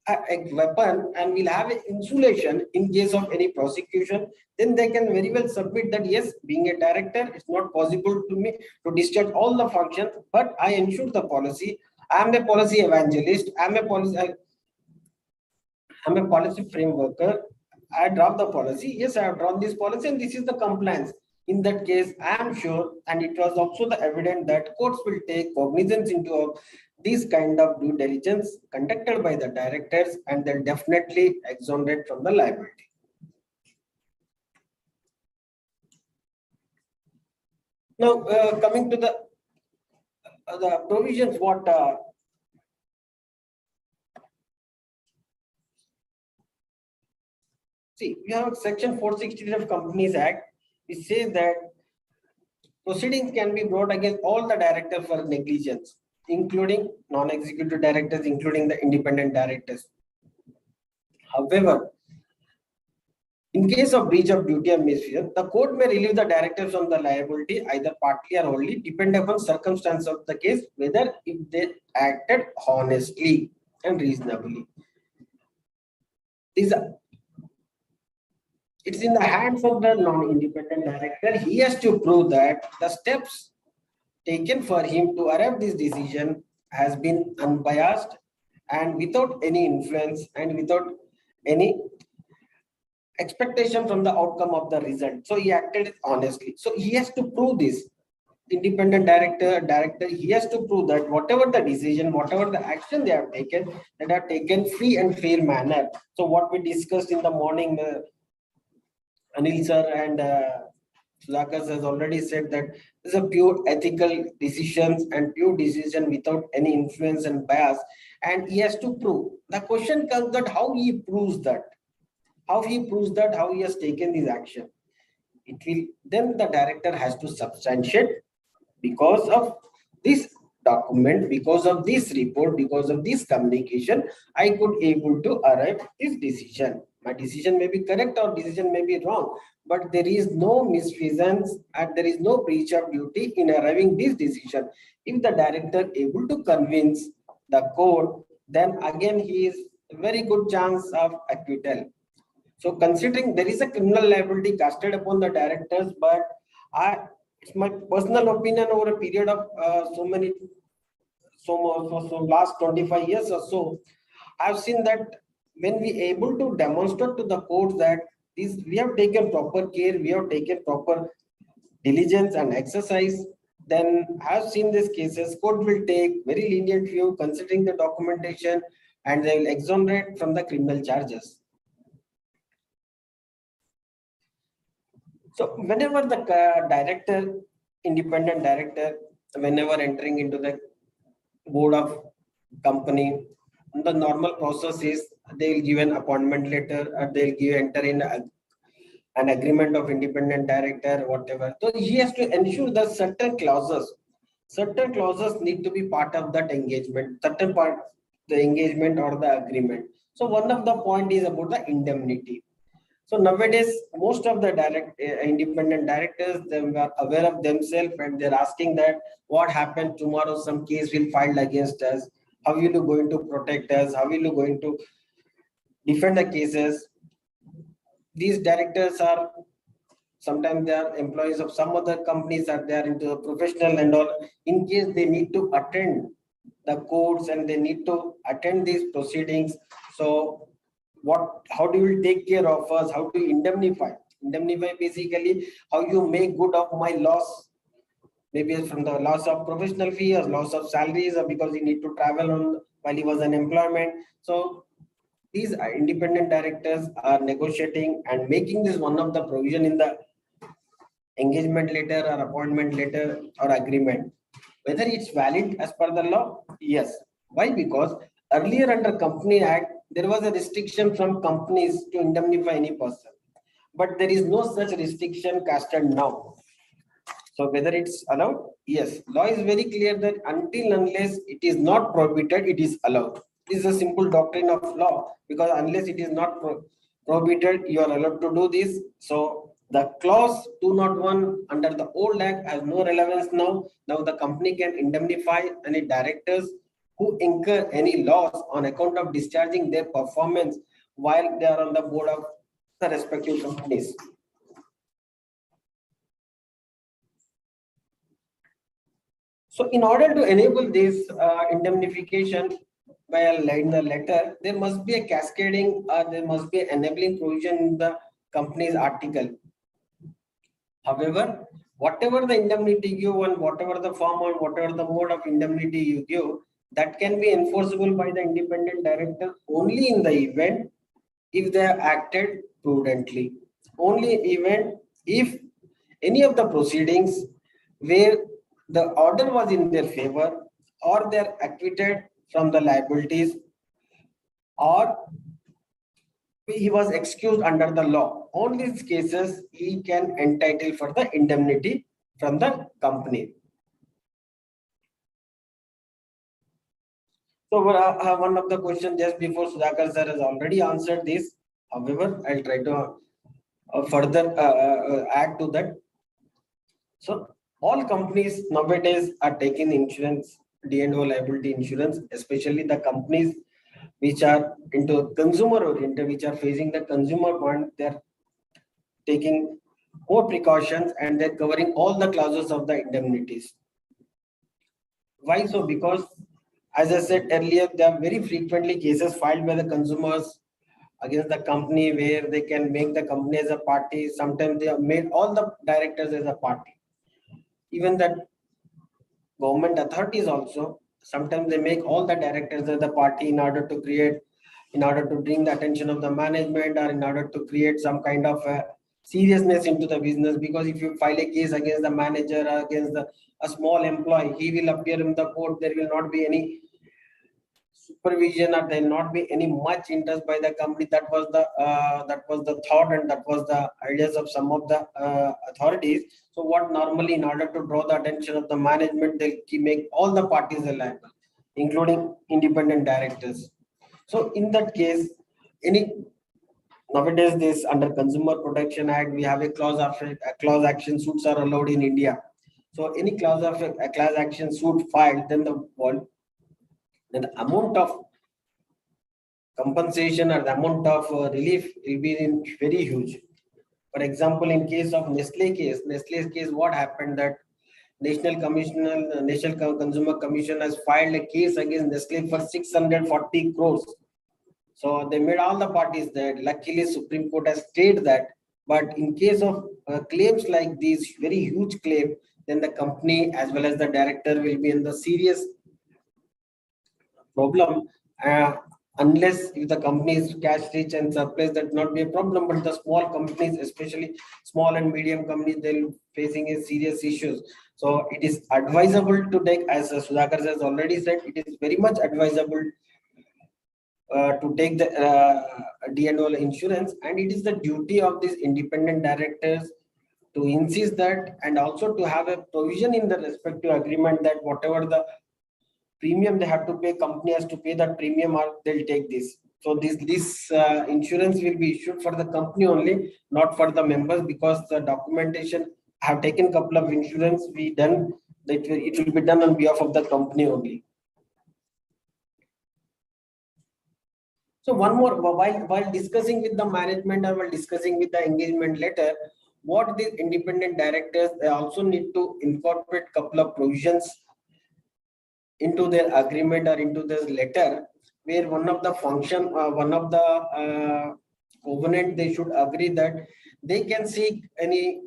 a weapon and will have an insulation in case of any prosecution. Then they can very well submit that yes, being a director, it's not possible to me to discharge all the functions, but I ensure the policy. I'm a policy evangelist. I'm a policy frameworker. I draft the policy. Yes, I have drawn this policy, and this is the compliance. In that case, I am sure, and it was also the evident that courts will take cognizance into this kind of due diligence conducted by the directors, and they'll definitely exonerate from the liability. Now, coming to the provisions, what see, we have section 463 of Companies Act. It says that proceedings can be brought against all the directors for negligence, including non-executive directors, including the independent directors. However, in case of breach of duty or misfeasance, the court may relieve the directors from the liability either partly or wholly, depending upon circumstance of the case, whether if they acted honestly and reasonably. It's in the hands of the non-independent director. He has to prove that the steps taken for him to arrive this decision has been unbiased and without any influence and without any expectation from the outcome of the result. So he acted honestly. So he has to prove this. Independent director, he has to prove that whatever the decision, whatever the action they have taken, that are taken free and fair manner. So what we discussed in the morning, Anil sir and Sudhakar has already said that this is a pure ethical decisions and pure decision without any influence and bias, and he has to prove. The question comes that how he proves that, how he has taken this action. It will then the director has to substantiate because of this document, because of this report, because of this communication, I could able to arrive this decision. My decision may be correct or decision may be wrong, but there is no misfeasance and there is no breach of duty in arriving this decision. If the director able to convince the code, then again he is very good chance of acquittal. So considering there is a criminal liability casted upon the directors, but it's my personal opinion over a period of last 25 years or so, I've seen that when we able to demonstrate to the courts that we have taken proper care, we have taken proper diligence and exercise, then I've seen these cases, court will take very lenient view considering the documentation and they will exonerate from the criminal charges. So whenever the director, independent director, whenever entering into the board of company, the normal process is they will give an appointment letter or they'll enter in an agreement of independent director, whatever. So he has to ensure that certain clauses need to be part of that engagement, certain part the engagement or the agreement. So one of the point is about the indemnity. So nowadays, most of the independent directors, they are aware of themselves and they're asking that what happened tomorrow, some case will filed against us. How are you going to protect us? How are you going to defend the cases? These directors are sometimes they are employees of some other companies or they are into the professional and all. In case they need to attend the courts and they need to attend these proceedings. So how do you take care of us? How do you indemnify? Indemnify basically how you make good of my loss, maybe from the loss of professional fee or loss of salaries or because he need to travel on while he was in employment. So these independent directors are negotiating and making this one of the provision in the engagement letter or appointment letter or agreement. Whether it's valid as per the law? Yes. Why? Because earlier under Company Act, there was a restriction from companies to indemnify any person. But there is no such restriction casted now. So whether it's allowed? Yes. Law is very clear that until unless it is not prohibited, it is allowed. This is a simple doctrine of law because unless it is not prohibited, you are allowed to do this. So the clause 201 under the old act has no relevance now. Now the company can indemnify any directors who incur any loss on account of discharging their performance while they are on the board of the respective companies. So in order to enable this indemnification by a letter, there must be a cascading or there must be an enabling provision in the company's article. However, whatever the indemnity you give and whatever the form or whatever the mode of indemnity you give, that can be enforceable by the independent director only in the event if they have acted prudently. Only event if any of the proceedings where the order was in their favor or they are acquitted from the liabilities or he was excused under the law. On these cases, he can entitle for the indemnity from the company. So one of the questions just before Sudhakar sir has already answered this. However, I'll try to further add to that. So all companies nowadays are taking insurance, D&O liability insurance, especially the companies which are into consumer oriented, which are facing the consumer point. They're taking more precautions and they're covering all the clauses of the indemnities. Why so? Because as I said earlier, there are very frequently cases filed by the consumers against the company where they can make the company as a party. Sometimes they have made all the directors as a party. Even that government authorities also, sometimes they make all the directors as the party in order to bring the attention of the management or in order to create some kind of seriousness into the business. Because if you file a case against the manager or against a small employee, he will appear in the court. There will not be any supervision or there will not be any much interest by the company. That was the thought and that was the ideas of some of the authorities. So what normally in order to draw the attention of the management, they make all the parties liable, including independent directors. So in that case, nowadays this under Consumer Protection Act, we have a clause action suits are allowed in India. So any clause action suit filed, then the then the amount of compensation or the amount of relief will be very huge. For example, in case of Nestle's case, what happened that National Consumer Commission has filed a case against Nestle for 640 crores. So they made all the parties that. Luckily, Supreme Court has stayed that. But in case of claims like these, very huge claim, then the company as well as the director will be in the serious problem. Unless if the company is cash rich and surplus, that not be a problem. But the small companies, especially small and medium companies, they'll facing a serious issues. So it is advisable to take, as Sudhakar has already said, it is very much advisable to take the D&O insurance, and it is the duty of these independent directors to insist that, and also to have a provision in the respective agreement that whatever the premium they have to pay, company has to pay that premium, or they'll take this. So this insurance will be issued for the company only, not for the members, because the documentation have taken a couple of insurance we done, that it will be done on behalf of the company only. So one more, while discussing with the management or while discussing with the engagement letter, what these independent directors, they also need to incorporate couple of provisions into their agreement or into this letter, where one of the function, one of the covenant, they should agree that they can seek any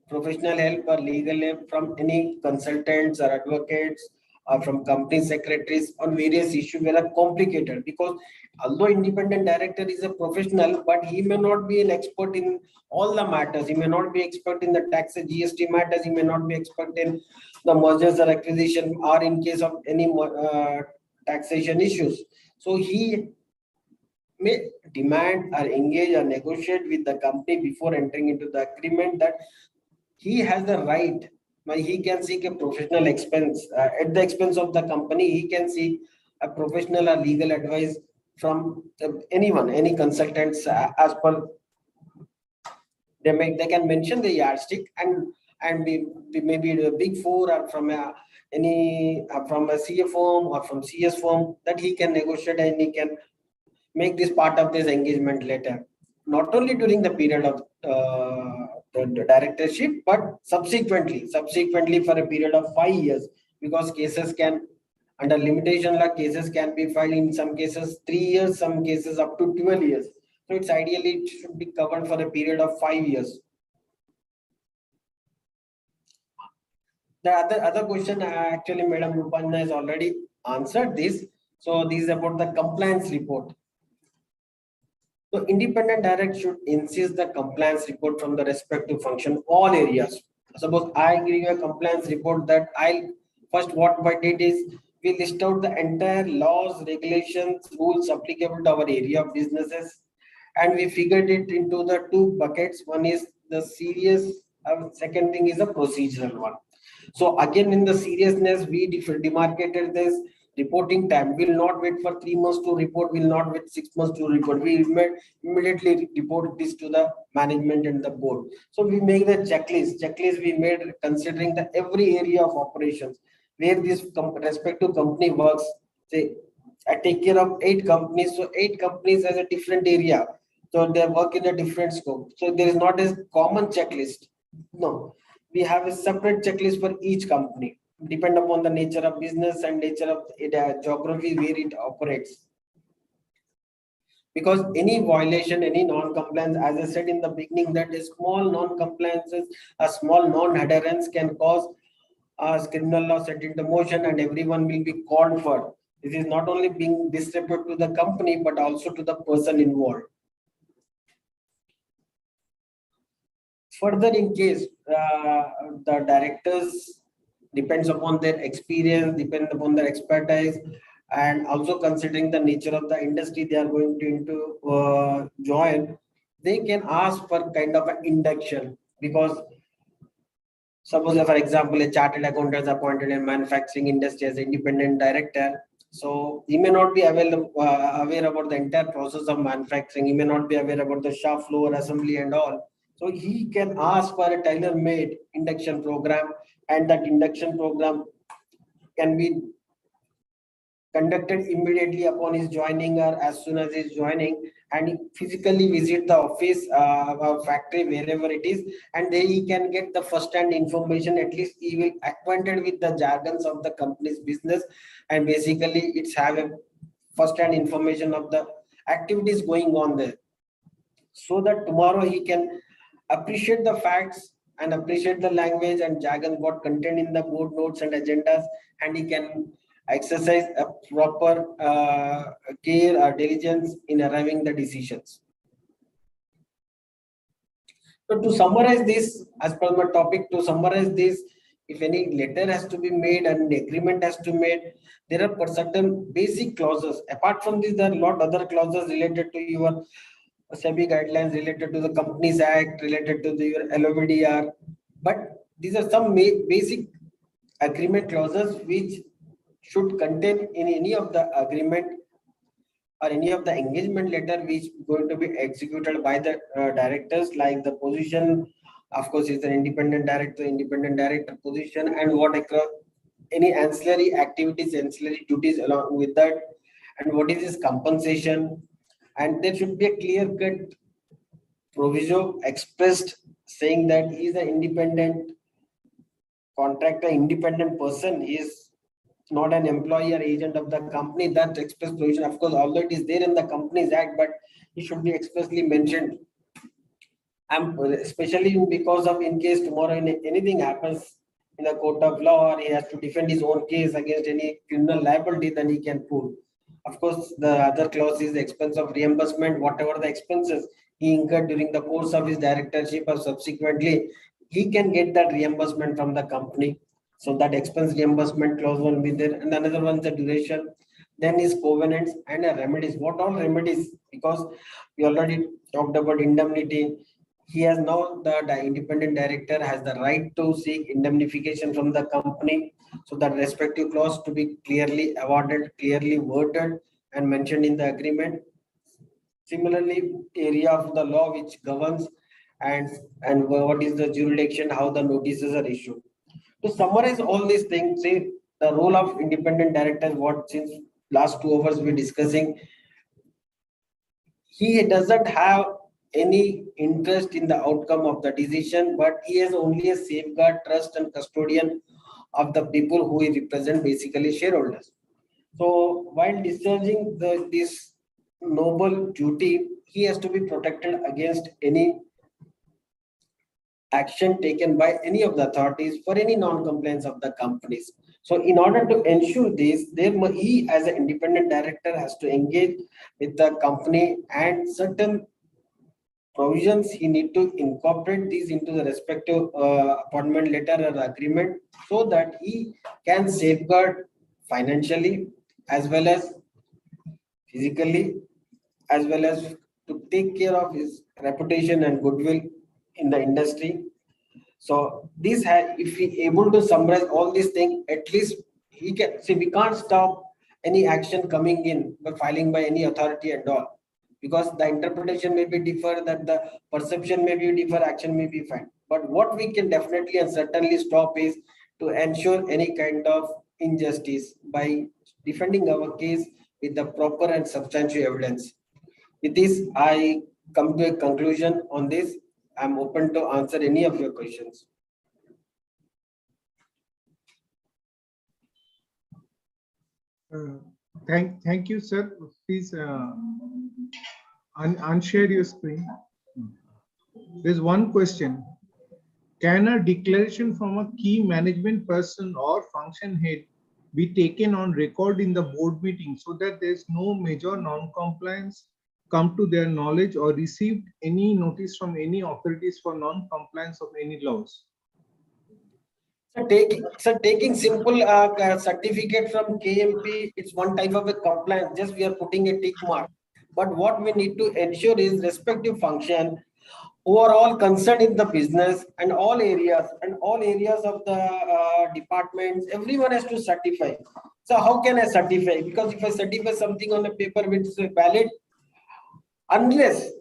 professional help or legal help from any consultants or advocates or from company secretaries on various issues that are complicated, because although independent director is a professional, but he may not be an expert in all the matters. He may not be expert in the tax and GST matters. He may not be expert in the mergers or acquisition, or in case of any taxation issues. So he may demand or engage or negotiate with the company before entering into the agreement that he has the right. He can seek a professional expense at the expense of the company. He can seek a professional or legal advice from anyone, any consultants, as per they can mention the yardstick, and we maybe the big four or from any from a CA firm or from CS firm, that he can negotiate and he can make this part of this engagement letter, not only during the period of the directorship, but subsequently for a period of 5 years, because cases can, under limitation law, cases can be filed in some cases 3 years, some cases up to 12 years. So it's ideally it should be covered for a period of 5 years. The other question, actually Madam Rupanya has already answered this. So this is about the compliance report. So independent director should insist the compliance report from the respective function, all areas. Suppose I give you a compliance report, that what I did is we list out the entire laws, regulations, rules applicable to our area of businesses, and we figured it into the two buckets. One is the serious, second thing is a procedural one. So again, in the seriousness, we demarcated this reporting time. Will not wait for 3 months to report, will not wait 6 months to report. We immediately report this to the management and the board. So we make the checklist we made considering the every area of operations where this respective company works. Say I take care of 8 companies, so 8 companies has a different area, so they work in a different scope. So there is not a common checklist. No, we have a separate checklist for each company, depend upon the nature of business and nature of geography where it operates. Because any violation, any non-compliance, as I said in the beginning, that is small non-compliances, a small non-adherence can cause criminal law set into motion, and everyone will be called for. This is not only being distributed to the company, but also to the person involved. Further, in case the directors depends upon their experience, depends upon their expertise, and also considering the nature of the industry they are going to join, they can ask for kind of an induction. Because suppose, for example, a chartered accountant is appointed in manufacturing industry as independent director, so he may not be aware about the entire process of manufacturing. He may not be aware about the shop floor assembly and all. So he can ask for a tailor-made induction program, and that induction program can be conducted immediately upon his joining or as soon as he's joining, and he physically visit the office or factory wherever it is, and there he can get the first-hand information. At least he will acquainted with the jargons of the company's business, and basically it's have a first-hand information of the activities going on there, so that tomorrow he can appreciate the facts and appreciate the language and jargon what contained in the board notes and agendas, and he can exercise a proper care or diligence in arriving the decisions. So to summarize this, as per my topic, to summarize this, if any letter has to be made and agreement has to be made, there are certain basic clauses. Apart from this, there are a lot other clauses related to your SEBI guidelines, related to the Companies Act, related to your LOBDR. But these are some basic agreement clauses which should contain in any of the agreement or any of the engagement letter which is going to be executed by the directors, like the position, of course, is an independent director position, and what across any ancillary activities, ancillary duties along with that, and what is his compensation. And there should be a clear-cut proviso expressed saying that he is an independent contractor, independent person. He is not an employee or agent of the company. That express provision, of course, although it is there in the Companies Act, but it should be expressly mentioned. Especially because of in case tomorrow anything happens in the court of law, or he has to defend his own case against any criminal liability, then he can pull. Of course, the other clause is the expense of reimbursement, whatever the expenses he incurred during the course of his directorship or subsequently, he can get that reimbursement from the company. So that expense reimbursement clause will be there. And another one is the duration. Then is covenants and remedies. What all remedies? Because we already talked about indemnity. He has now, the independent director has the right to seek indemnification from the company. So that respective clause to be clearly awarded, clearly worded and mentioned in the agreement. Similarly, area of the law which governs and what is the jurisdiction, how the notices are issued. To summarize all these things, say the role of independent director, what since last 2 hours we're discussing, he doesn't have any interest in the outcome of the decision, but he has only a safeguard, trust and custodian of the people who he represent, basically shareholders. So while discharging this noble duty, he has to be protected against any action taken by any of the authorities for any non-compliance of the companies. So in order to ensure this, he as an independent director has to engage with the company, and certain provisions he need to incorporate these into the respective appointment letter or agreement, so that he can safeguard financially as well as physically, as well as to take care of his reputation and goodwill in the industry. So this if we able to summarize all these things, at least he can see, we can't stop any action coming in by filing by any authority and all, because the interpretation may be differ, that the perception may be differ, action may be fine. But what we can definitely and certainly stop is to ensure any kind of injustice by defending our case with the proper and substantial evidence. With this, I come to a conclusion on this. I'm open to answer any of your questions. Thank you, sir. Please unshare your screen. There's one question. Can a declaration from a key management person or function head be taken on record in the board meeting so that there's no major non-compliance come to their knowledge or received any notice from any authorities for non-compliance of any laws? So taking simple certificate from KMP, it's one type of a compliance, just we are putting a tick mark. But what we need to ensure is respective function who are all concerned in the business and all areas of the departments, everyone has to certify. So how can I certify? Because if I certify something on a paper which is valid, unless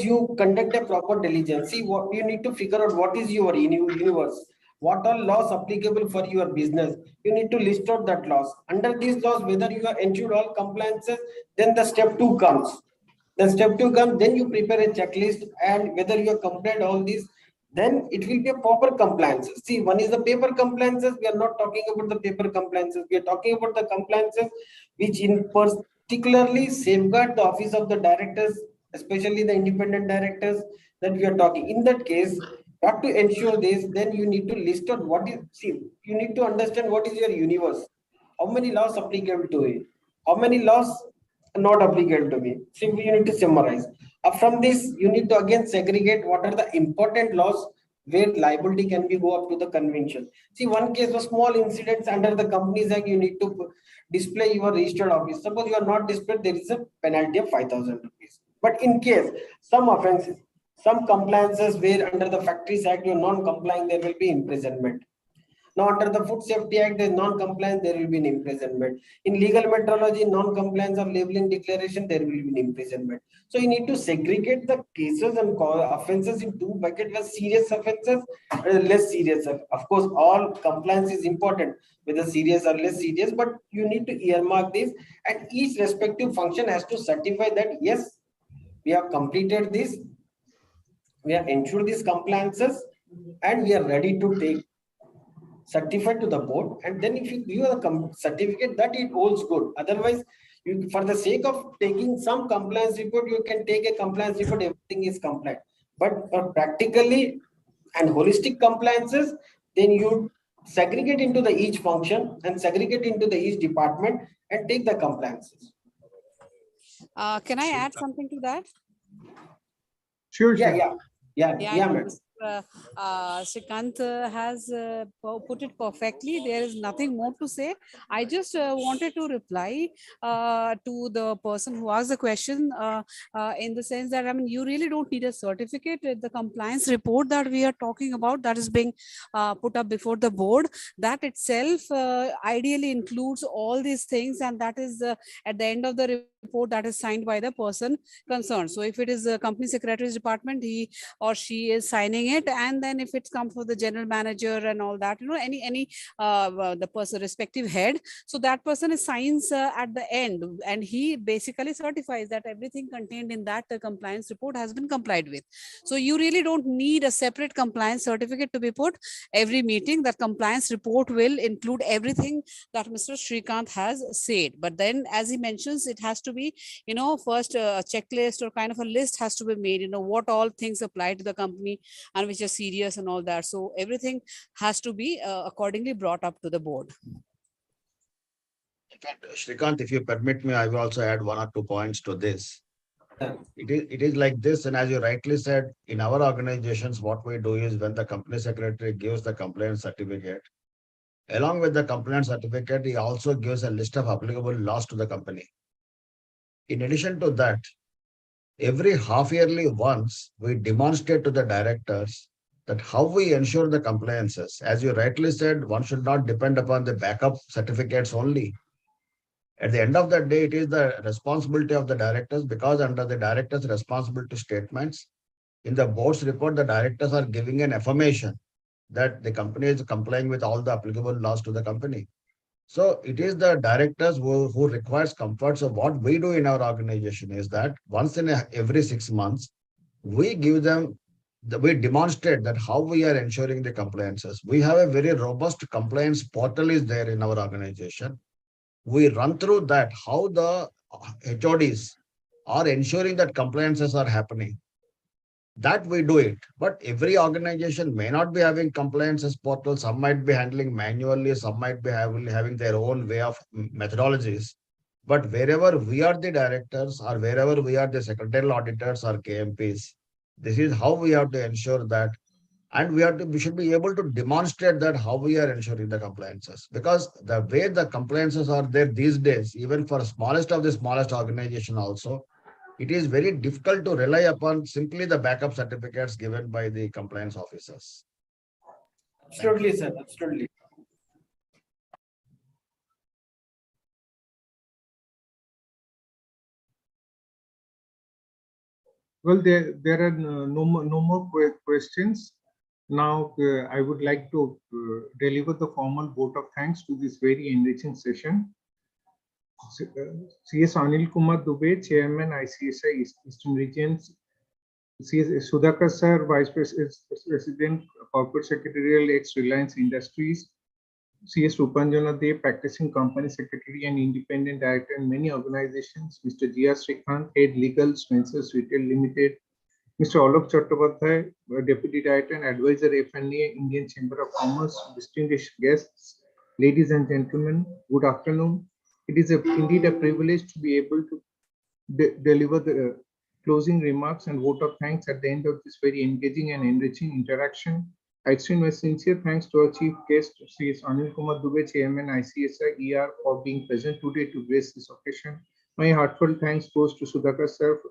you conduct a proper diligence, see what you need to figure out, what is your universe. what are laws applicable for your business. You need to list out that laws. Under these laws, whether you are ensured all compliances, then the step 2 comes. Then step 2 comes, then you prepare a checklist, and whether you have complied all these, then it will be a proper compliances. See, one is the paper compliances. We are not talking about the paper compliances. We are talking about the compliances which in particularly safeguard the office of the directors, especially the independent directors that we are talking. In that case, not to ensure this, then you need to list out what is, see, you need to understand what is your universe. How many laws applicable to it? How many laws not applicable to me? Simply you need to summarize. From this, you need to again segregate what are the important laws where liability can be go up to the convention. See, one case of small incidents under the Companies Act, you need to display your registered office. Suppose you are not displayed, there is a penalty of 5,000 rupees. But in case some offenses, some compliances where under the Factories Act you're non-complying, there will be imprisonment. Now, under the Food Safety Act, there is non-compliance, there will be an imprisonment. In legal metrology, non-compliance of labeling declaration, there will be an imprisonment. So you need to segregate the cases and offenses in two buckets: where serious offenses and less serious. Of course, all compliance is important, whether serious or less serious, but you need to earmark this, and each respective function has to certify that yes, we have completed this, we have ensured these compliances, and we are ready to take certified to the board. And then if you give a certificate, that it holds good. Otherwise, you, for the sake of taking some compliance report, you can take a compliance report, everything is compliant. But for practically and holistic compliances, then you segregate into the each function and segregate into the each department and take the compliances. Can I add something to that? Sure, Yeah, sure. yeah, ma'am. Shrikant has put it perfectly. There is nothing more to say. I just wanted to reply to the person who asked the question in the sense that, I mean, you really don't need a certificate. The compliance report that we are talking about, that is being put up before the board, that itself ideally includes all these things, and that is at the end of the report that is signed by the person concerned. So if it is the company secretary's department, he or she is signing it, and then if it's come for the general manager and all that, you know, any the person respective head, so that person is signs at the end, and he basically certifies that everything contained in that compliance report has been complied with. So you really don't need a separate compliance certificate to be put every meeting. That compliance report will include everything that Mr. Shrikant has said. But then, as he mentions, it has to be, you know, first a checklist or kind of a list has to be made, you know, what all things apply to the company and which are serious and all that. So everything has to be accordingly brought up to the board. In fact, Shrikant, if you permit me, I will also add 1 or 2 points to this. It is like this, and as you rightly said, in our organizations, what we do is when the company secretary gives the compliance certificate, along with the compliance certificate, he also gives a list of applicable laws to the company. In addition to that, every half yearly once, we demonstrate to the directors that how we ensure the compliances. As you rightly said, one should not depend upon the backup certificates only. At the end of the day, it is the responsibility of the directors, because under the directors' responsibility statements, in the board's report, the directors are giving an affirmation that the company is complying with all the applicable laws to the company. So it is the directors who requires comfort. So what we do in our organization is that once in every 6 months, we give them, we demonstrate that how we are ensuring the compliances. We have a very robust compliance portal is there in our organization. We run through that, how the HODs are ensuring that compliances are happening. That we do it. But every organization may not be having compliances portal. Some might be handling manually, some might be having their own way of methodologies. But wherever we are the directors or wherever we are the secretarial auditors or KMPs, this is how we have to ensure that. And we should be able to demonstrate that how we are ensuring the compliances. Because the way the compliances are there these days, even for smallest of the smallest organization also, it is very difficult to rely upon simply the backup certificates given by the compliance officers. Absolutely, sir. Absolutely. Well, there are no more questions. Now, I would like to deliver the formal vote of thanks to this very enriching session. CS Anil Kumar Dubey, Chairman, ICSI Eastern Regions. CS Sudhakar Sir, Vice President, Corporate Secretarial, ex-Reliance Industries. CS Rupanjana Dev, Practicing Company Secretary and Independent Director in many organizations. Mr. G.R. Srikanth, Head Legal, Spencer's Retail Limited. Mr. Alok Chattopadhyay, Deputy Director and Advisor, FNA, Indian Chamber of Commerce. Distinguished guests, ladies and gentlemen, good afternoon. It is indeed a privilege to be able to deliver the closing remarks and vote of thanks at the end of this very engaging and enriching interaction. I extend my sincere thanks to our chief guest, Sri Anil Kumar Dubey, Chairman, ICSI ER, for being present today to grace this occasion. My heartfelt thanks goes to Sudhakar Sir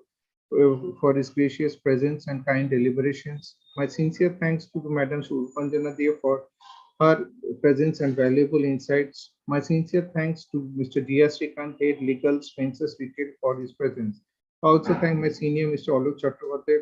for his gracious presence and kind deliberations. My sincere thanks to Madam Rupanjana Dev for her presence and valuable insights. My sincere thanks to Mr. G.R. Srikanth, Head Legal, Spencer's Retail, for his presence. I also thank my senior, Mr. Alok Chattopadhyay,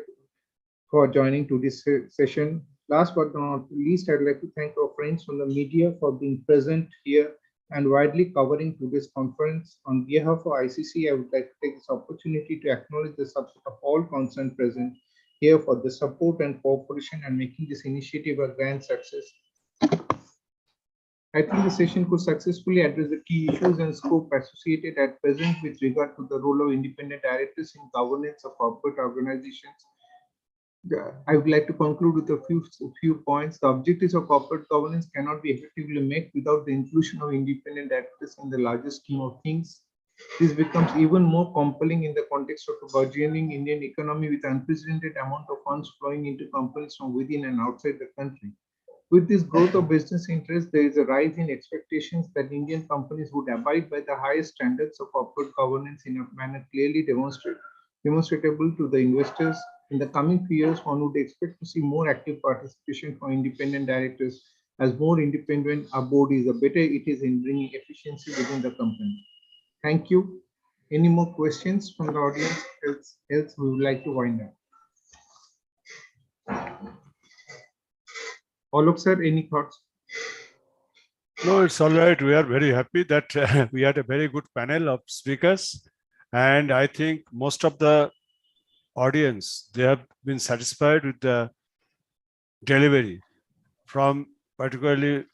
for joining to this session. Last but not least, I'd like to thank our friends from the media for being present here and widely covering today's conference. On behalf of ICC, I would like to take this opportunity to acknowledge the support of all concerned present here for the support and cooperation and making this initiative a grand success. I think the session could successfully address the key issues and scope associated at present with regard to the role of independent directors in governance of corporate organizations. I would like to conclude with a few points. The objectives of corporate governance cannot be effectively met without the inclusion of independent directors in the larger scheme of things. This becomes even more compelling in the context of a burgeoning Indian economy with unprecedented amount of funds flowing into companies from within and outside the country. With this growth of business interest, there is a rise in expectations that Indian companies would abide by the highest standards of corporate governance in a manner clearly demonstrable to the investors. In the coming few years, one would expect to see more active participation from independent directors. As more independent a board is, the better it is in bringing efficiency within the company. Thank you. Any more questions from the audience? Else we would like to wind up. Alok sir, any thoughts? No, it's all right. We are very happy that we had a very good panel of speakers. And I think most of the audience, they have been satisfied with the delivery from particularly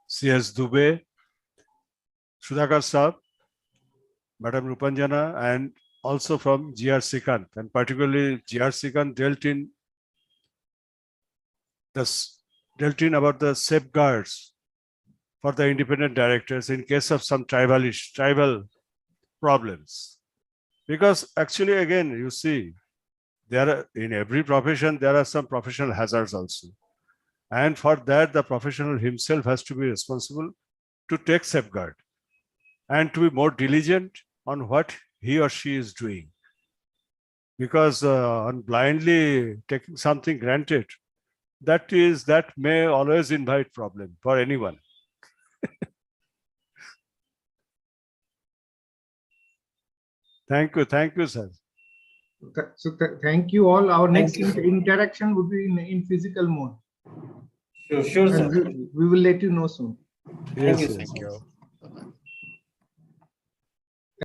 CS Dubey, Sudhakar Saab, Madam Rupanjana, and also from G.R. Srikanth. And particularly G.R. Srikanth dealt in about the safeguards for the independent directors in case of some tribal problems. Because actually, again, you see, in every profession, there are some professional hazards also. And for that, the professional himself has to be responsible to take safeguard and to be more diligent on what he or she is doing. Because on blindly taking something granted, that may always invite problem for anyone. Thank you, sir. So thank you all. Our next interaction would be in physical mode. Sure, sir. We will let you know soon. Yes, Thank you, yes, sir. yes.